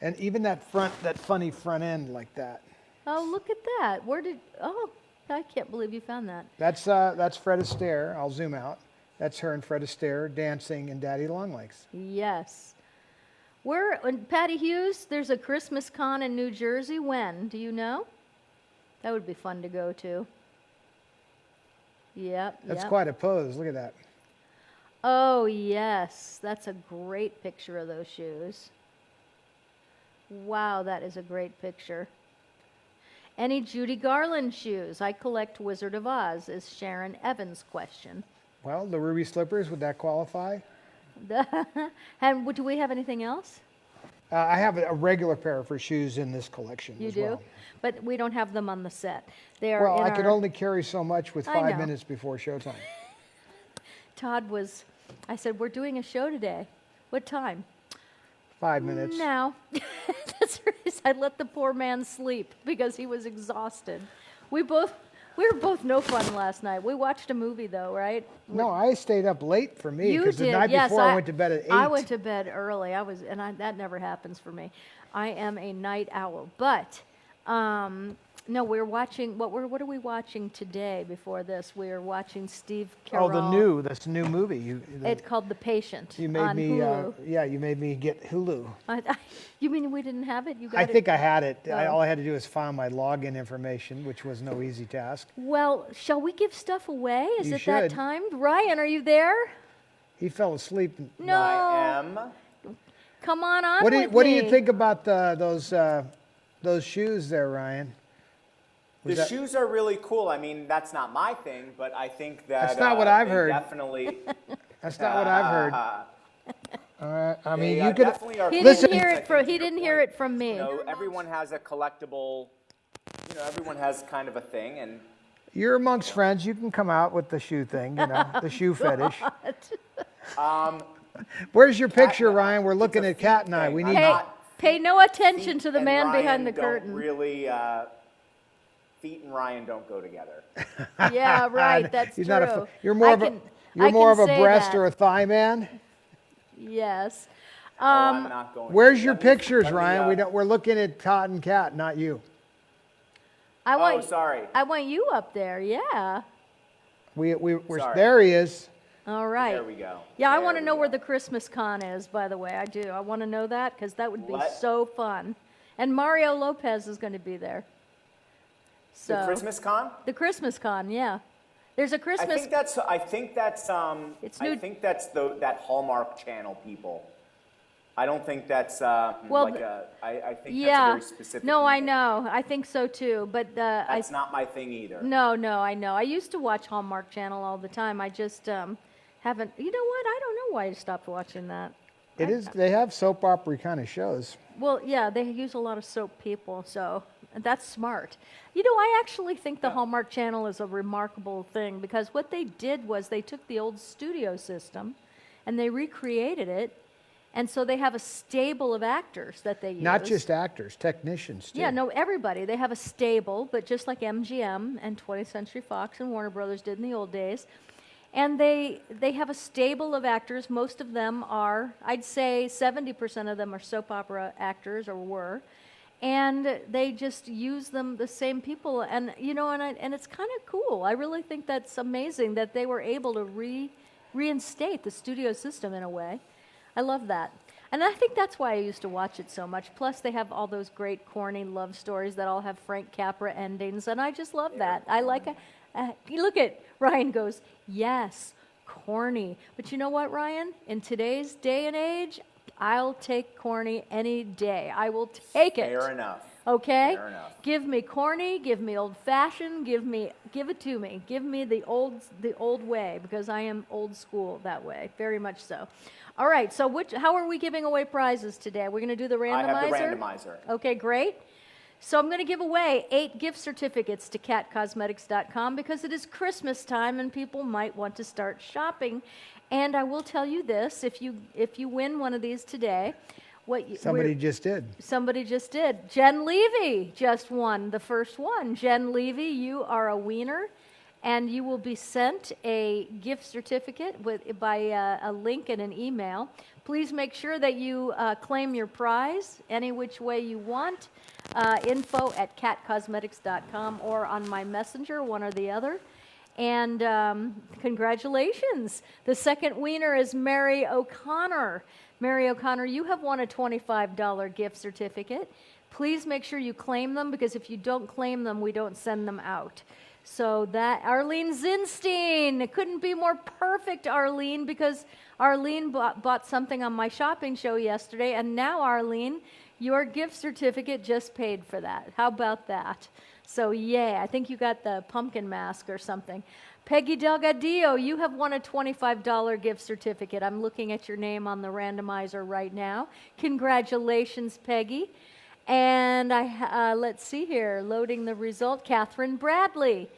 And even that funny front end like that. Oh, look at that. I can't believe you found that. That's Fred Astaire. I'll zoom out. That's her and Fred Astaire dancing in Daddy Longlegs. Yes. Patty Hughes, there's a Christmas con in New Jersey. When? Do you know? That would be fun to go to. Yep. That's quite a pose. Look at that. Oh, yes. That's a great picture of those shoes. Wow, that is a great picture. Any Judy Garland shoes? I collect Wizard of Oz, is Sharon Evans' question. Well, the ruby slippers, would that qualify? And do we have anything else? I have a regular pair of her shoes in this collection You as do? well. But we don't have them on the set. They are Well, in I could our- only carry so much with I 5 know. minutes before showtime. I said, we're doing a show today. What time? 5 minutes. Now. That's right. I let the poor man sleep because he was exhausted. We were both no fun last night. We watched a movie though, right? No, I stayed up late for me You because did. the night Yes, before I went to bed at 8. I went to bed early. That never happens for me. I am a night owl. But no, we're watching. What are we watching today? Before this, we are watching Steve Carell. This new movie. It's called The Patient. You made on me. Hulu. You made me get Hulu. You mean we didn't have it? You got I it? think I had it. Oh. All I had to do was find my login information, which was no easy task. Well, shall we give stuff away? Is You it that should. time? Ryan, are you there? He fell asleep. No. I am. Come on with What do me. you think about those shoes there, Ryan? The shoes are really cool. I mean, that's not my thing, but I think that That's not what I've they heard. Definitely. That's not what I've heard. I mean, They, you could. definitely are. He Listen- didn't hear it from. He To your didn't hear point, it from me. You know, everyone has a collectible. You know, everyone has kind of a thing, and You're amongst friends. You can come out with the shoe thing. The shoe fetish. Where's your picture, Ryan? We're looking at Kat and I. thing. We I'm need. not- Pay no attention Feet to the and man Ryan behind the don't curtain. Really, feet and Ryan don't go together. Yeah, right. That's He's true. not you're more I of a. can- You're I more of can a say breast that. or a thigh man. Yes. I'm not going. Where's your Let me- pictures, let me, Ryan? We're looking at Todd and Kat, not you. Sorry. I want you up there. Yeah. We're Sorry. there. He is. All right. There we go. Yeah, I There want to we know go. where the Christmas con is, by the way. I do. I want to know that because that would be What? so fun. And Mario Lopez is going to be there. So The Christmas con? The Christmas con, yeah. There's a I Christmas. think that's It's I new- think that's that Hallmark Channel people. I don't think that's Well, I think that's a yeah. very specific. No, I thing. know. I think so too. But That's not my thing either. No, I know. I used to watch Hallmark Channel all the time. I just haven't. You know what? I don't know why I stopped watching that. It is. They have soap opera kind of shows. Well, yeah, they use a lot of soap people, so that's smart. You know, I actually think the Hallmark Channel is a remarkable thing because what they did was they took the old studio system and they recreated it, and so they have a stable of actors that they use. Not just actors, technicians too. Yeah, no, everybody. They have a stable, but just like MGM and 20th Century Fox and Warner Brothers did in the old days. And they have a stable of actors. Most of them are, I'd say 70% of them are soap opera actors or were. And they just use them, the same people. And, you know, and it's kind of cool. I really think that's amazing that they were able to reinstate the studio system in a way. I love that. And I think that's why I used to watch it so much. Plus, they have all those great corny love stories that all have Frank Capra endings. And I just love that. I like it. You look at Ryan goes, yes, corny. But you know what, Ryan? In today's day and age, I'll take corny any day. I will take it. Fair enough. Okay? Fair enough. Give me corny, give me old fashioned, give it to me. Give me the old way because I am old school that way, very much so. All right, so how are we giving away prizes today? We're going to do the randomizer? I have the randomizer. Okay, great. So I'm going to give away 8 gift certificates to catcosmetics.com because it is Christmas time and people might want to start shopping. And I will tell you this, if you win one of these today, Somebody just did. Somebody just did. Jen Levy just won the first one. Jen Levy, you are a wiener, and you will be sent a gift certificate by a link and an email. Please make sure that you claim your prize any which way you want. info@catcosmetics.com or on my messenger, one or the other. And congratulations. The second wiener is Mary O'Connor. Mary O'Connor, you have won a $25 gift certificate. Please make sure you claim them because if you don't claim them, we don't send them out. So that, Arlene Zinstein, it couldn't be more perfect, Arlene, because Arlene bought something on my shopping show yesterday, and now, Arlene, your gift certificate just paid for that. How about that? So, yeah, I think you got the pumpkin mask or something. Peggy Delgadillo, you have won a $25 gift certificate. I'm looking at your name on the randomizer right now. Congratulations, Peggy. And let's see here, loading the result, Catherine Bradley.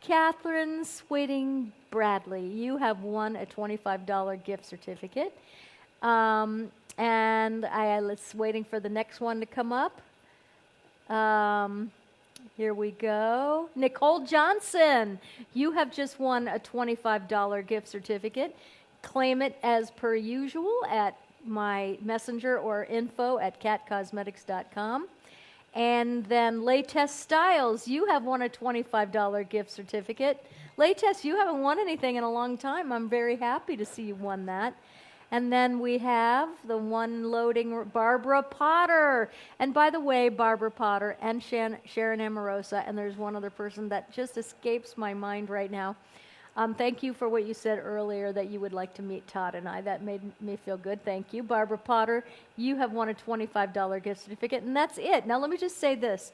Catherine Sweeting Bradley, you have won a $25 gift certificate. And let's waiting for the next one to come up. Here we go. Nicole Johnson, you have just won a $25 gift certificate. Claim it as per usual at my messenger or info@catcosmetics.com. And then Laytest Styles, you have won a $25 gift certificate. Laytest, you haven't won anything in a long time. I'm very happy to see you won that. And then we have the one loading, Barbara Potter. And by the way, Barbara Potter and Sharon Amorosa, and there's one other person that just escapes my mind right now. Thank you for what you said earlier that you would like to meet Todd and I. That made me feel good. Thank you. Barbara Potter, you have won a $25 gift certificate, and that's it. Now, let me just say this.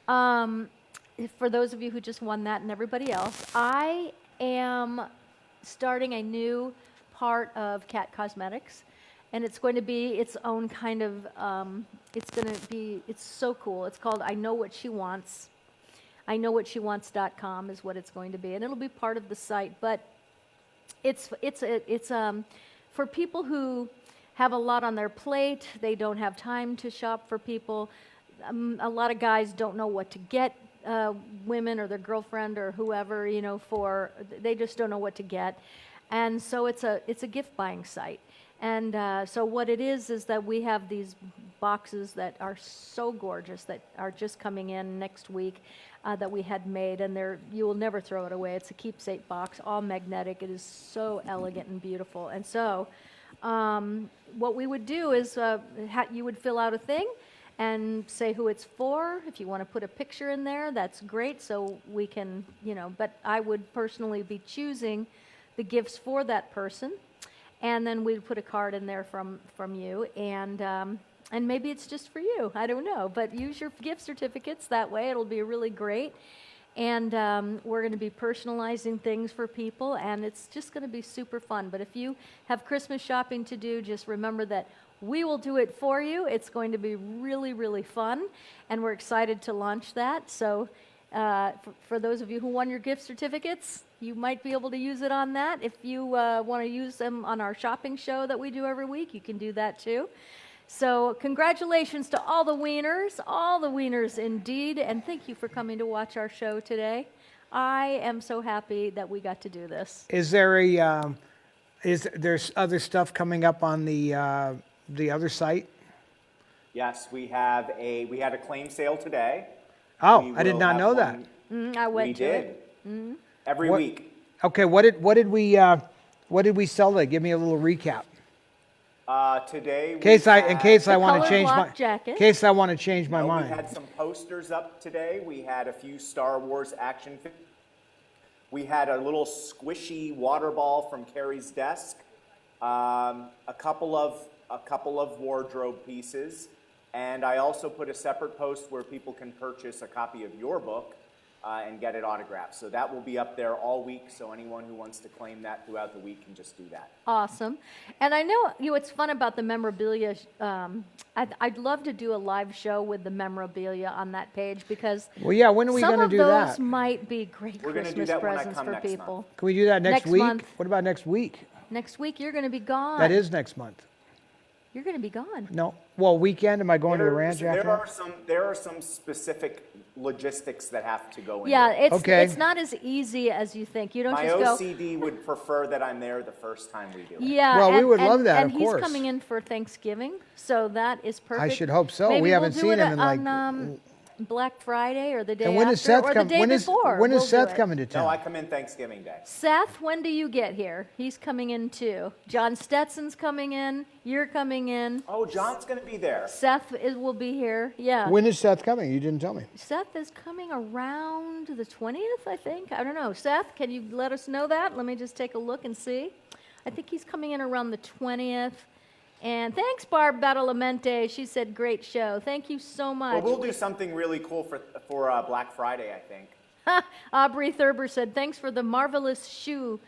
For those of you who just won that and everybody else, I am starting a new part of Cat Cosmetics, and it's going to be its own kind of, it's so cool. It's called I Know What She Wants. IKnowWhatSheWants.com is what it's going to be, and it'll be part of the site. But it's for people who have a lot on their plate. They don't have time to shop for people. A lot of guys don't know what to get women or their girlfriend or whoever, for. They just don't know what to get, and so it's a gift buying site. And so what it is that we have these boxes that are so gorgeous that are just coming in next week that we had made, and you will never throw it away. It's a keepsake box, all magnetic. It is so elegant and beautiful. And so what we would do is you would fill out a thing and say who it's for. If you want to put a picture in there, that's great, so we can, but I would personally be choosing the gifts for that person. And then we'd put a card in there from you, and maybe it's just for you. I don't know, but use your gift certificates that way. It'll be really great. And we're going to be personalizing things for people, and it's just going to be super fun. But if you have Christmas shopping to do, just remember that we will do it for you. It's going to be really, really fun, and we're excited to launch that. So for those of you who won your gift certificates, you might be able to use it on that. If you want to use them on our shopping show that we do every week, you can do that too. So congratulations to all the wieners indeed, and thank you for coming to watch our show today. I am so happy that we got to do this. Is there there's other stuff coming up on the other site? Yes, we had a claim sale today. Oh, I did not know that. I went to it. Every week. Okay, what did we sell today? Give me a little recap. Today, In case I want to change block jacket. in case I want to change my we mind. had some posters up today. We had a few Star Wars action figures. We had a little squishy water ball from Carrie's desk. A couple of wardrobe pieces, and I also put a separate post where people can purchase a copy of your book and get it autographed. So that will be up there all week, so anyone who wants to claim that throughout the week can just do that. Awesome. And I know what's fun about the memorabilia. I'd love to do a live show with the memorabilia on that page, because Well, yeah, when are we going to do some of that? those might be great We're gonna do Christmas that when I presents come for next people. month. Can we do that next Next week? month. What about next week? Next week you're going to be gone. That is next month. You're going to be gone. No. Well, weekend, am I going to the ranch after? There are some specific logistics that have to go in. Yeah, there. it's not as easy as you think. You don't My just go. OCD would prefer that I'm there the first time we do it. Yeah. Well, we and- would and- love that, And of he's course. coming in for Thanksgiving, so that is perfect. I should hope so. Maybe We we'll haven't do seen it him in like. on Black Friday or the day And when after, is Seth or coming? the day before. When is We'll do Seth it. coming to town? No, I come in Thanksgiving Day. Seth, when do you get here? He's coming in too. John Stetson's coming in. You're coming in. Oh, John's going to be there. Seth will be here. Yeah. When is Seth coming? You didn't tell me. Seth is coming around the 20th, I think. I don't know. Seth, can you let us know that? Let me just take a look and see. I think he's coming in around the 20th. And thanks, Barb Badalamente. She said, great show. Thank you so much. Well, we'll do something really cool for Black Friday, I think. Aubrey Thurber said, thanks for the marvelous shoe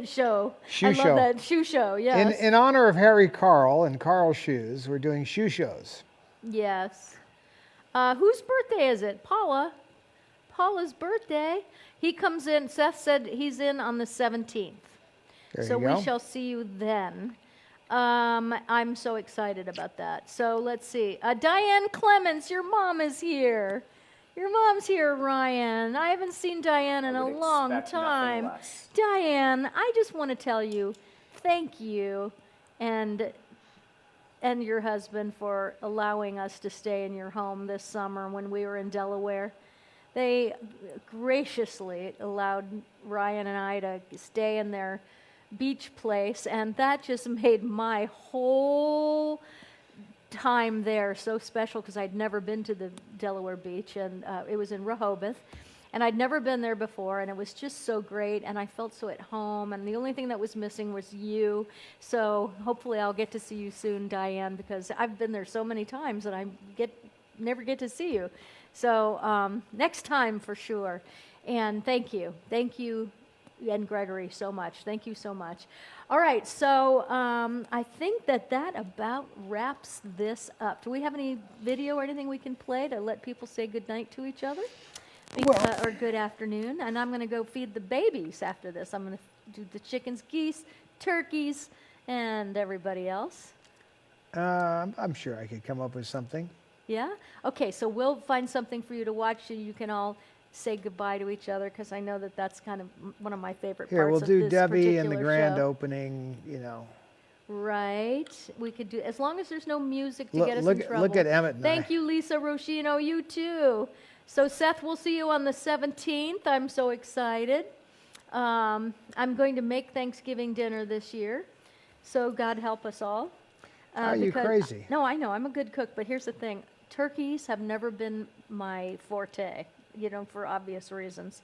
show. Shoe I love show. that. Shoe show, yes. In honor of Harry Carl and Carl Shoes, we're doing shoe shows. Yes. Whose birthday is it? Paula. Paula's birthday. He comes in, Seth said he's in on the 17th. There So you go. we shall see you then. I'm so excited about that. So let's see. Diane Clements, your mom is here. Your mom's here, Ryan. I haven't seen Diane in I a would long expect nothing time. less. Diane, I just want to tell you, thank you, and your husband for allowing us to stay in your home this summer when we were in Delaware. They graciously allowed Ryan and I to stay in their beach place, and that just made my whole time there so special, because I'd never been to the Delaware beach, and it was in Rehoboth, and I'd never been there before, and it was just so great, and I felt so at home, and the only thing that was missing was you. So hopefully I'll get to see you soon, Diane, because I've been there so many times and I never get to see you. So next time for sure. And thank you and Gregory so much. Thank you so much. All right, so I think that about wraps this up. Do we have any video or anything we can play to let people say goodnight to each other? Or good afternoon. And I'm going to go feed the babies after this. I'm going to do the chickens, geese, turkeys, and everybody else. I'm sure I could come up with something. Yeah? Okay, so we'll find something for you to watch so you can all say goodbye to each other, because I know that's kind of one of my favorite Here, parts we'll of do this Debbie and the particular grand show. opening, Right. We could do, as long as there's no music to get us in trouble. Look at Emmett and Thank I. you, Lisa Roshino. You too. So, Seth, we'll see you on the 17th. I'm so excited. I'm going to make Thanksgiving dinner this year. So, God help us all. Are you crazy? No, I know. I'm a good cook. But here's the thing. Turkeys have never been my forte, for obvious reasons.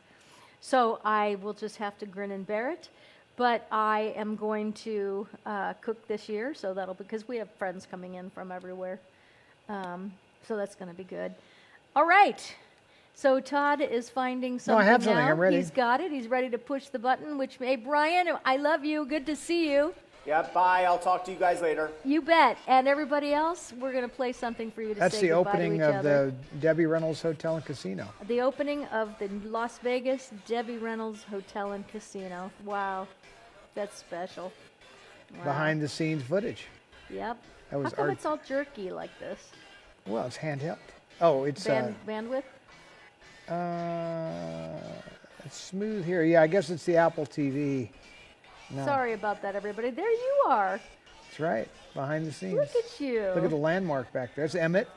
So, I will just have to grin and bear it. But I am going to cook this year, so that'll, because we have friends coming in from everywhere. So that's going to be good. All right. So Todd is finding something I have something. now. I'm ready. He's got it. He's ready to push the button, which, hey, Brian, I love you. Good to see you. Yeah, bye. I'll talk to you guys later. You bet. And everybody else, we're going to play something for you to That's say the goodbye to opening each of other. the Debbie Reynolds Hotel and Casino. The opening of the Las Vegas Debbie Reynolds Hotel and Casino. Wow. That's special. Wow. Behind the scenes footage. Yep. That was How come art. it's all jerky like this? Well, it's handheld. Oh, it's Bandwidth? it's smooth here. Yeah, I guess it's the Apple TV. No, Sorry about that, everybody. There you are. that's right. Behind the scenes. Look at you. Look at the landmark back there. That's Emmett.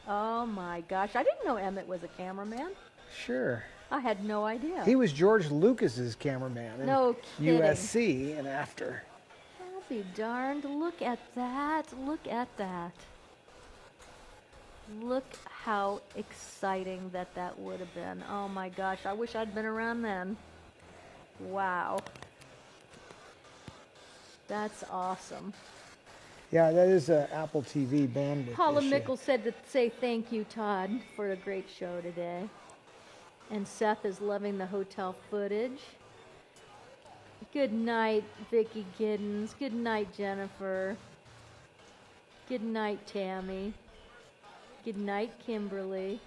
Oh my gosh. I didn't know Emmett was a cameraman. Sure. I had no idea. He was George Lucas's cameraman in No kidding. USC and after. I'll be darned. Look at that. Look at that. Look how exciting that would have been. Oh my gosh. I wish I'd been around then. Wow. That's awesome. Yeah, that is an Apple TV bandwidth Paula issue. Mickle said to say thank you, Todd, for a great show today. And Seth is loving the hotel footage. Good night, Vicki Giddens. Good night, Jennifer. Good night, Tammy. Good night, Kimberly.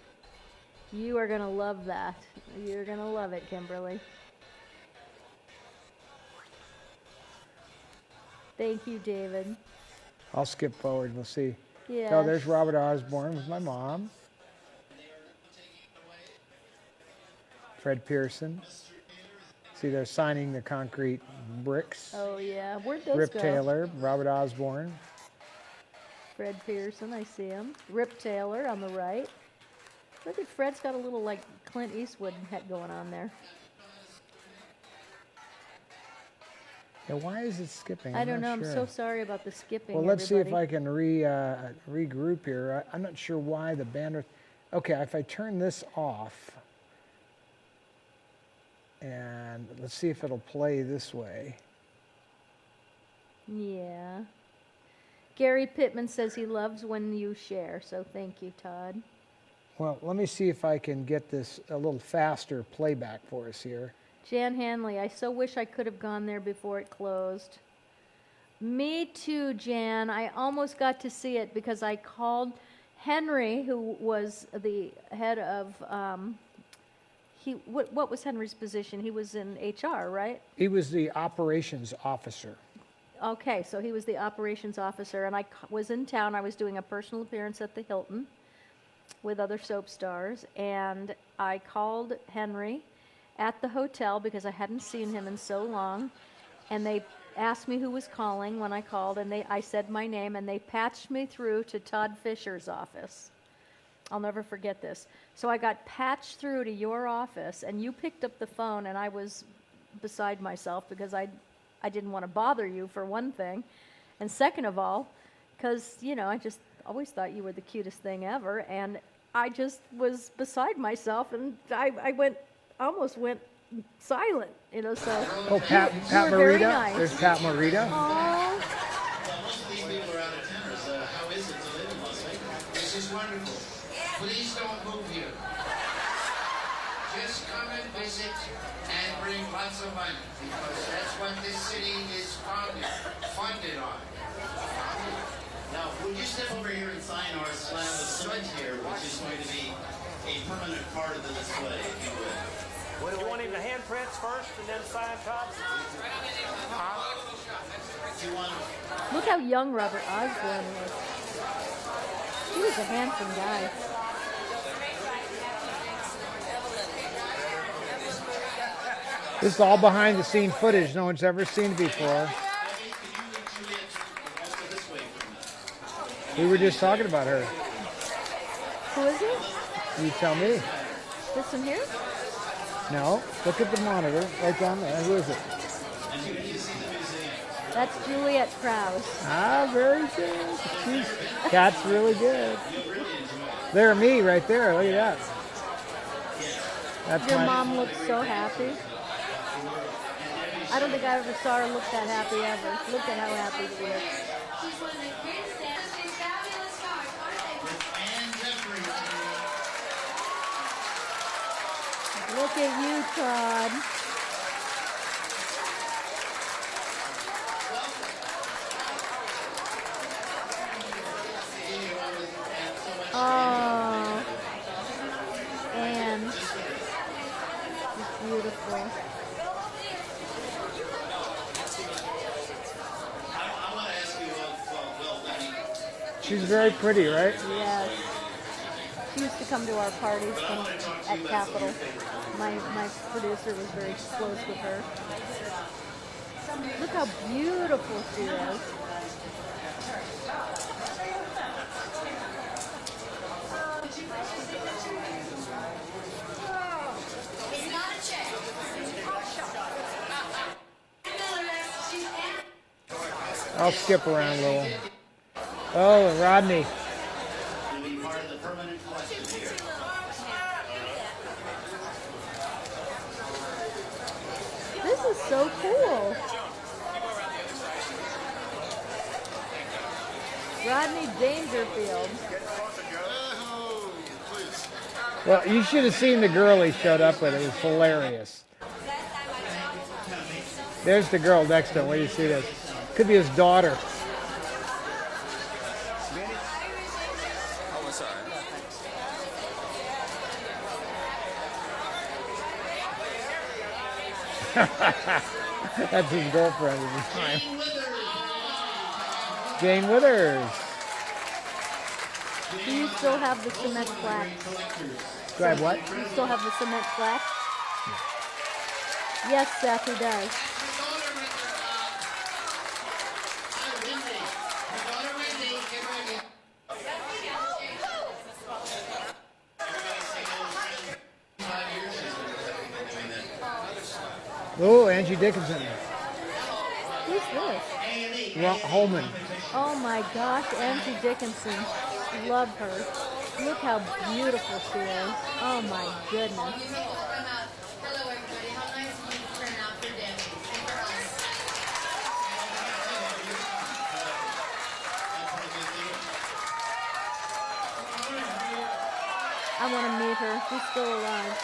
You are going to love that. You're going to love it, Kimberly. Thank you, David. I'll skip forward. We'll see. Yeah. Oh, there's Robert Osborne with my mom. Fred Pearson. See, they're signing the concrete bricks. Oh, yeah. Where'd those Rip go? Taylor, Robert Osborne. Fred Pearson, I see him. Rip Taylor on the right. Look at Fred's got a little like Clint Eastwood head going on there. Yeah, why is it skipping? I don't know. not I'm sure. so sorry about the skipping. Well, let's see if everybody. I can regroup here. I'm not sure why the bandwidth. Okay, if I turn this off, and let's see if it'll play this way. Yeah. Gary Pittman says he loves when you share, so thank you, Todd. Well, let me see if I can get this a little faster playback for us here. Jan Hanley, I so wish I could have gone there before it closed. Me too, Jan. I almost got to see it because I called Henry, who was the head of, what was Henry's position? He was in HR, right? He was the operations officer. Okay, so he was the operations officer, and I was in town. I was doing a personal appearance at the Hilton with other soap stars, and I called Henry at the hotel because I hadn't seen him in so long, and they asked me who was calling when I called, and I said my name, and they patched me through to Todd Fisher's office. I'll never forget this. So I got patched through to your office, and you picked up the phone, and I was beside myself because I didn't want to bother you, for one thing, and second of all, because, I just always thought you were the cutest thing ever, and I just was beside myself, and I almost went silent, so. Oh, Pat you were very Morita. nice. There's Pat Morita. Aw. Most of these people are out of town. How is it to live in Las Vegas? This is wonderful. Please don't move here. Just come and visit and bring lots of money because that's what this city is funded on. Now, would you step over here and sign our slab of cement here, which is going to be a permanent part of the display, if you will? You want him to handprints first and then sign Todd? Do you want Look how young Robert Osborne was. He was a handsome guy. This is all behind the scene footage no one's ever seen before. Debbie, can you and Juliet We were just talking about her. Who is it? You tell me. This one here? No, look at the monitor right down there. Who is it? That's Juliet Krause. Ah, very good. Cat's really good. There, me right there. Look at that. That's Your my mom looks so happy. I don't think I ever saw her look that happy ever. Look at how happy she is. She's one of the greatest dancers. She's fabulous stars, aren't they? Look at you, Todd. Oh, Anne. She's beautiful. I want to ask you, well, Danny, She's very pretty, right? Yes. She used to come to our parties at Capitol. My producer was very close with her. Look how beautiful she is. It's not a check. She's Anne. I'll skip around a little. Oh, Rodney. to be part of the permanent collection here. This is so cool. Rodney Dangerfield. Well, you should have seen the girl he showed up with. It was hilarious. There's the girl next to him. Where do you see this? Could be his daughter. That's his girlfriend at the time. Jane Withers. Do you still have the cement plaques? Do I have what? Do you still have the cement plaques? Yes, Seth, he does. Oh, Angie Dickinson. Who's this? Holman. Oh my gosh, Angie Dickinson. Love her. Look how beautiful she is. Oh my goodness. Hello, everybody. How nice of you to turn out for Debbie and for us. I want to meet her. She's still alive.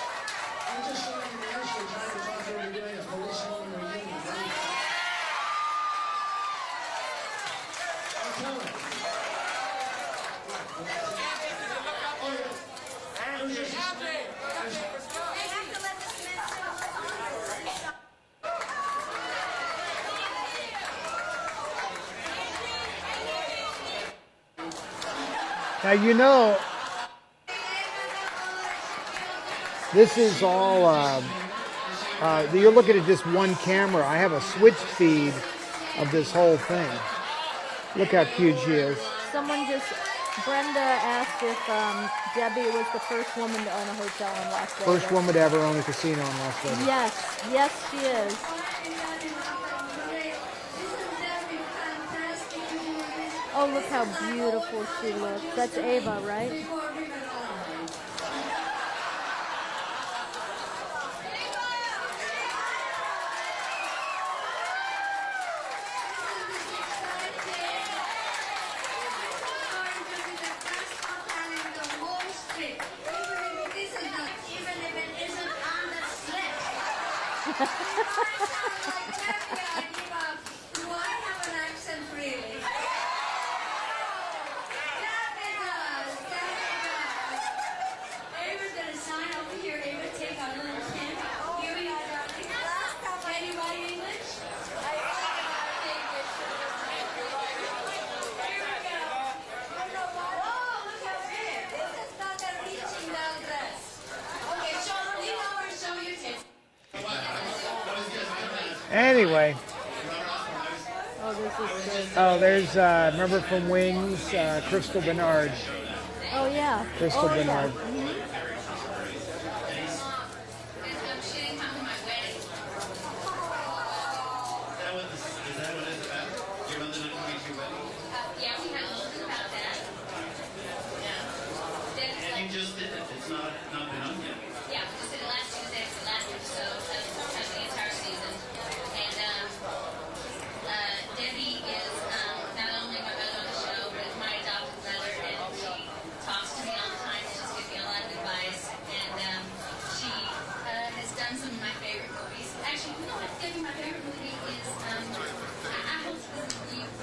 Now, you know, this is all, you're looking at just one camera. I have a switched feed of this whole thing. Look how cute she is. Brenda asked if Debbie was the first woman to own a hotel in Las Vegas. First woman to ever own a casino in Las Vegas. Yes, she is. Oh, look how beautiful she looks. That's Ava, right? Do I have an accent really? Ava's gonna sign over here. Ava, take our little pen. Here we are, darling. Can you write English? Here we go. Oh, look how big. This is not a reaching down dress. Okay, lean over and show your tits. Anyway, Oh, this is good. Oh, there's, remember from Wings, Crystal Bernard. Oh yeah. Crystal oh, Bernard. Yeah. Mhm. She didn't come to my wedding. Is that what it's about? Your mother not coming to your wedding? Yeah, we had a little bit about that. Yeah. Then it's And you like, just did it. It's not been on yet. yeah, we just did it last Tuesday, it's the last episode of the entire season. And Debbie is not only my mother on the show, but my adopted mother, and she talks to me all the time. She's gives me a lot of advice, and she has done some of my favorite movies. Actually, you know what, Debbie, my favorite movie is I hope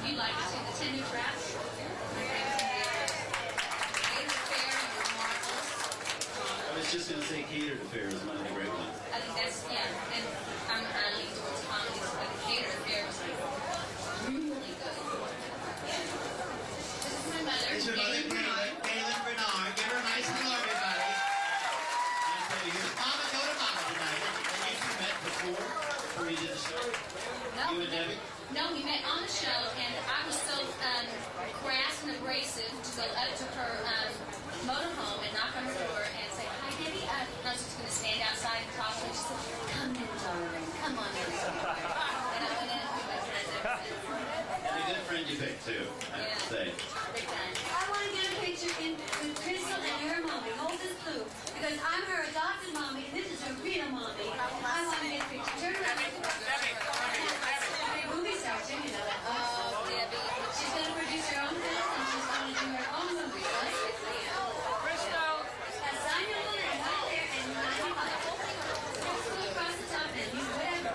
you like it too. The 10 New Traps. My favorite movie. Gator Fair was marvelous. I was just going to say Catered Affair is one of the great ones. I think that's, yeah, and I'm leaning towards comedies, but the Gator Fair was like really good. Yeah. This is my mother. It's your mother, Kaylin Bernard. Give her a nice hello, everybody. Nice to have you here. Mama, go to Mama tonight. And you two met before you did the show? No, You and Debbie? No, we met on the show, and I was so crass and abrasive to go up to her motorhome and knock on her door and say, "Hi, Debbie." I was just going to stand outside and talk to her. She said, "Come in, darling. Come on in." And I went in and we went friends ever since. And a good friend you picked, too, I have to say. Big time. I want to get a picture with Crystal and her mommy. Hold this blue. Because I'm her adopted mommy and this is her real mommy. I want to get a picture. Turn around. Movie star too, you know that. Oh, Debbie. She's going to produce her own film and she's going to do her own movie, right? Sign your little name right there and you want to be like, go across the top and you whatever.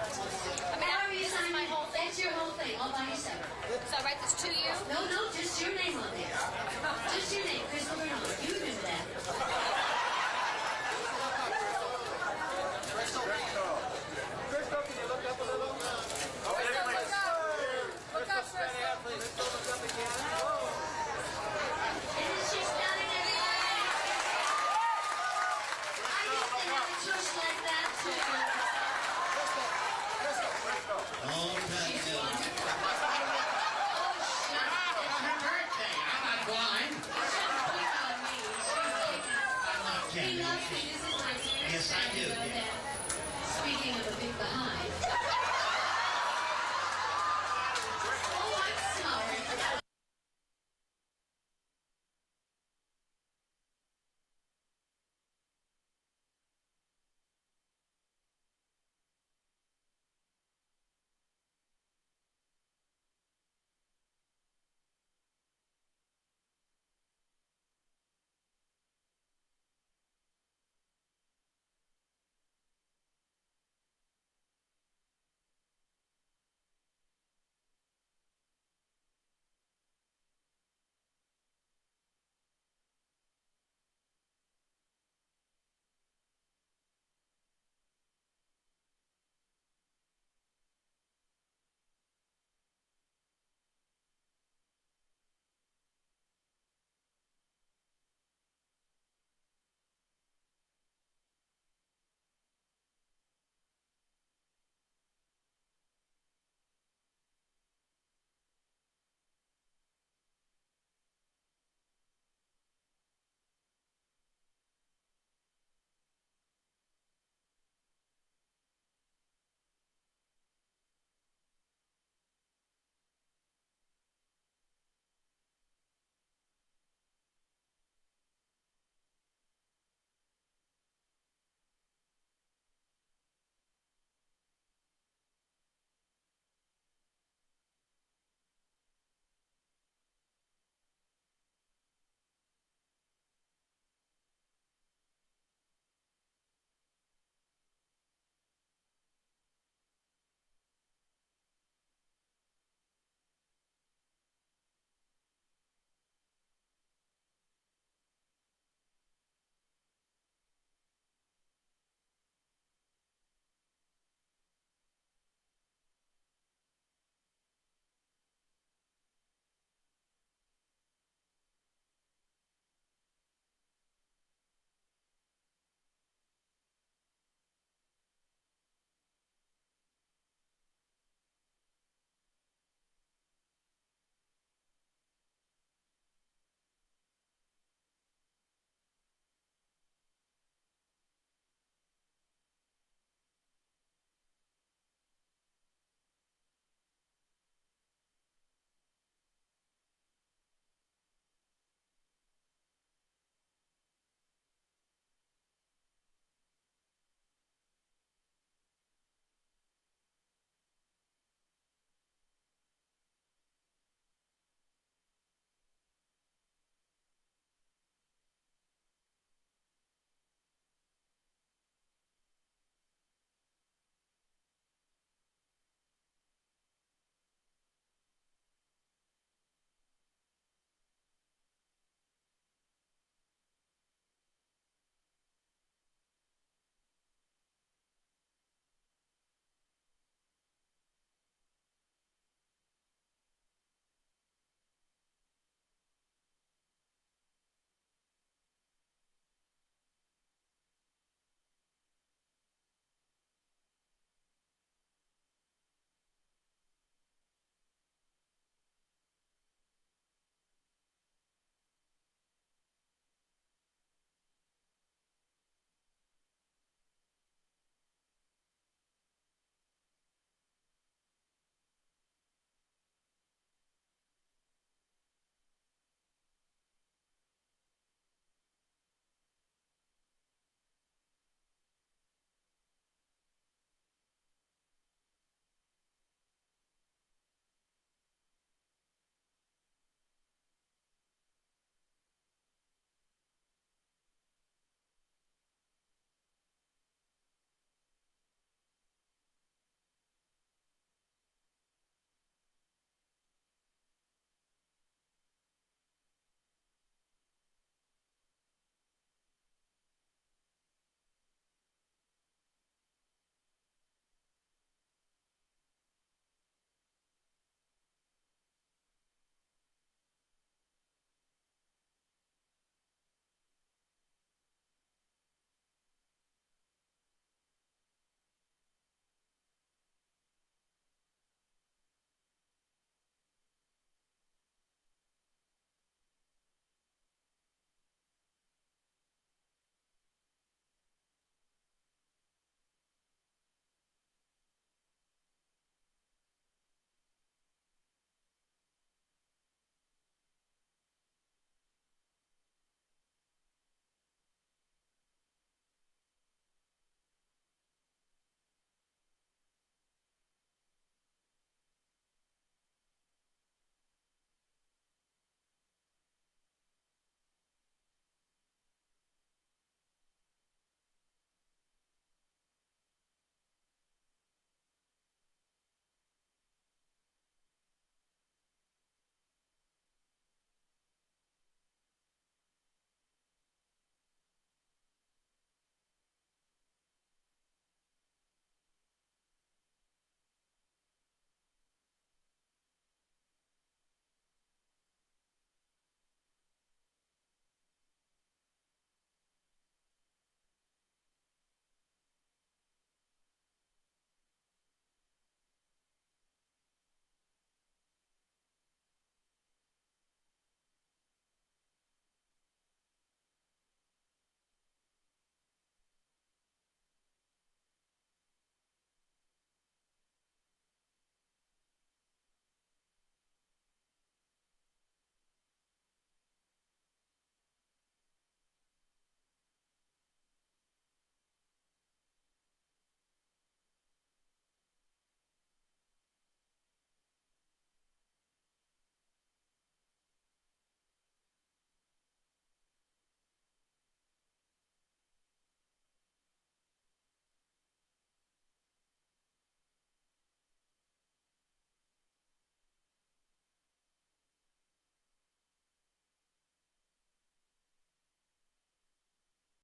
However you sign my whole thing. That's your whole thing, all by yourself. So I write this to you? No, just your name on there. Just your name, Crystal Bernard. You remember that. Isn't she stunning, everybody? I used to have a tush like that, too. Oh, Pat Dillon. Oh, shut up. It's her birthday. I'm not blind. Shouldn't pick on me. I'm not He kidding. loves me. This is my dearest Yes, I friend, do, you know yeah. that. Speaking of a big behind.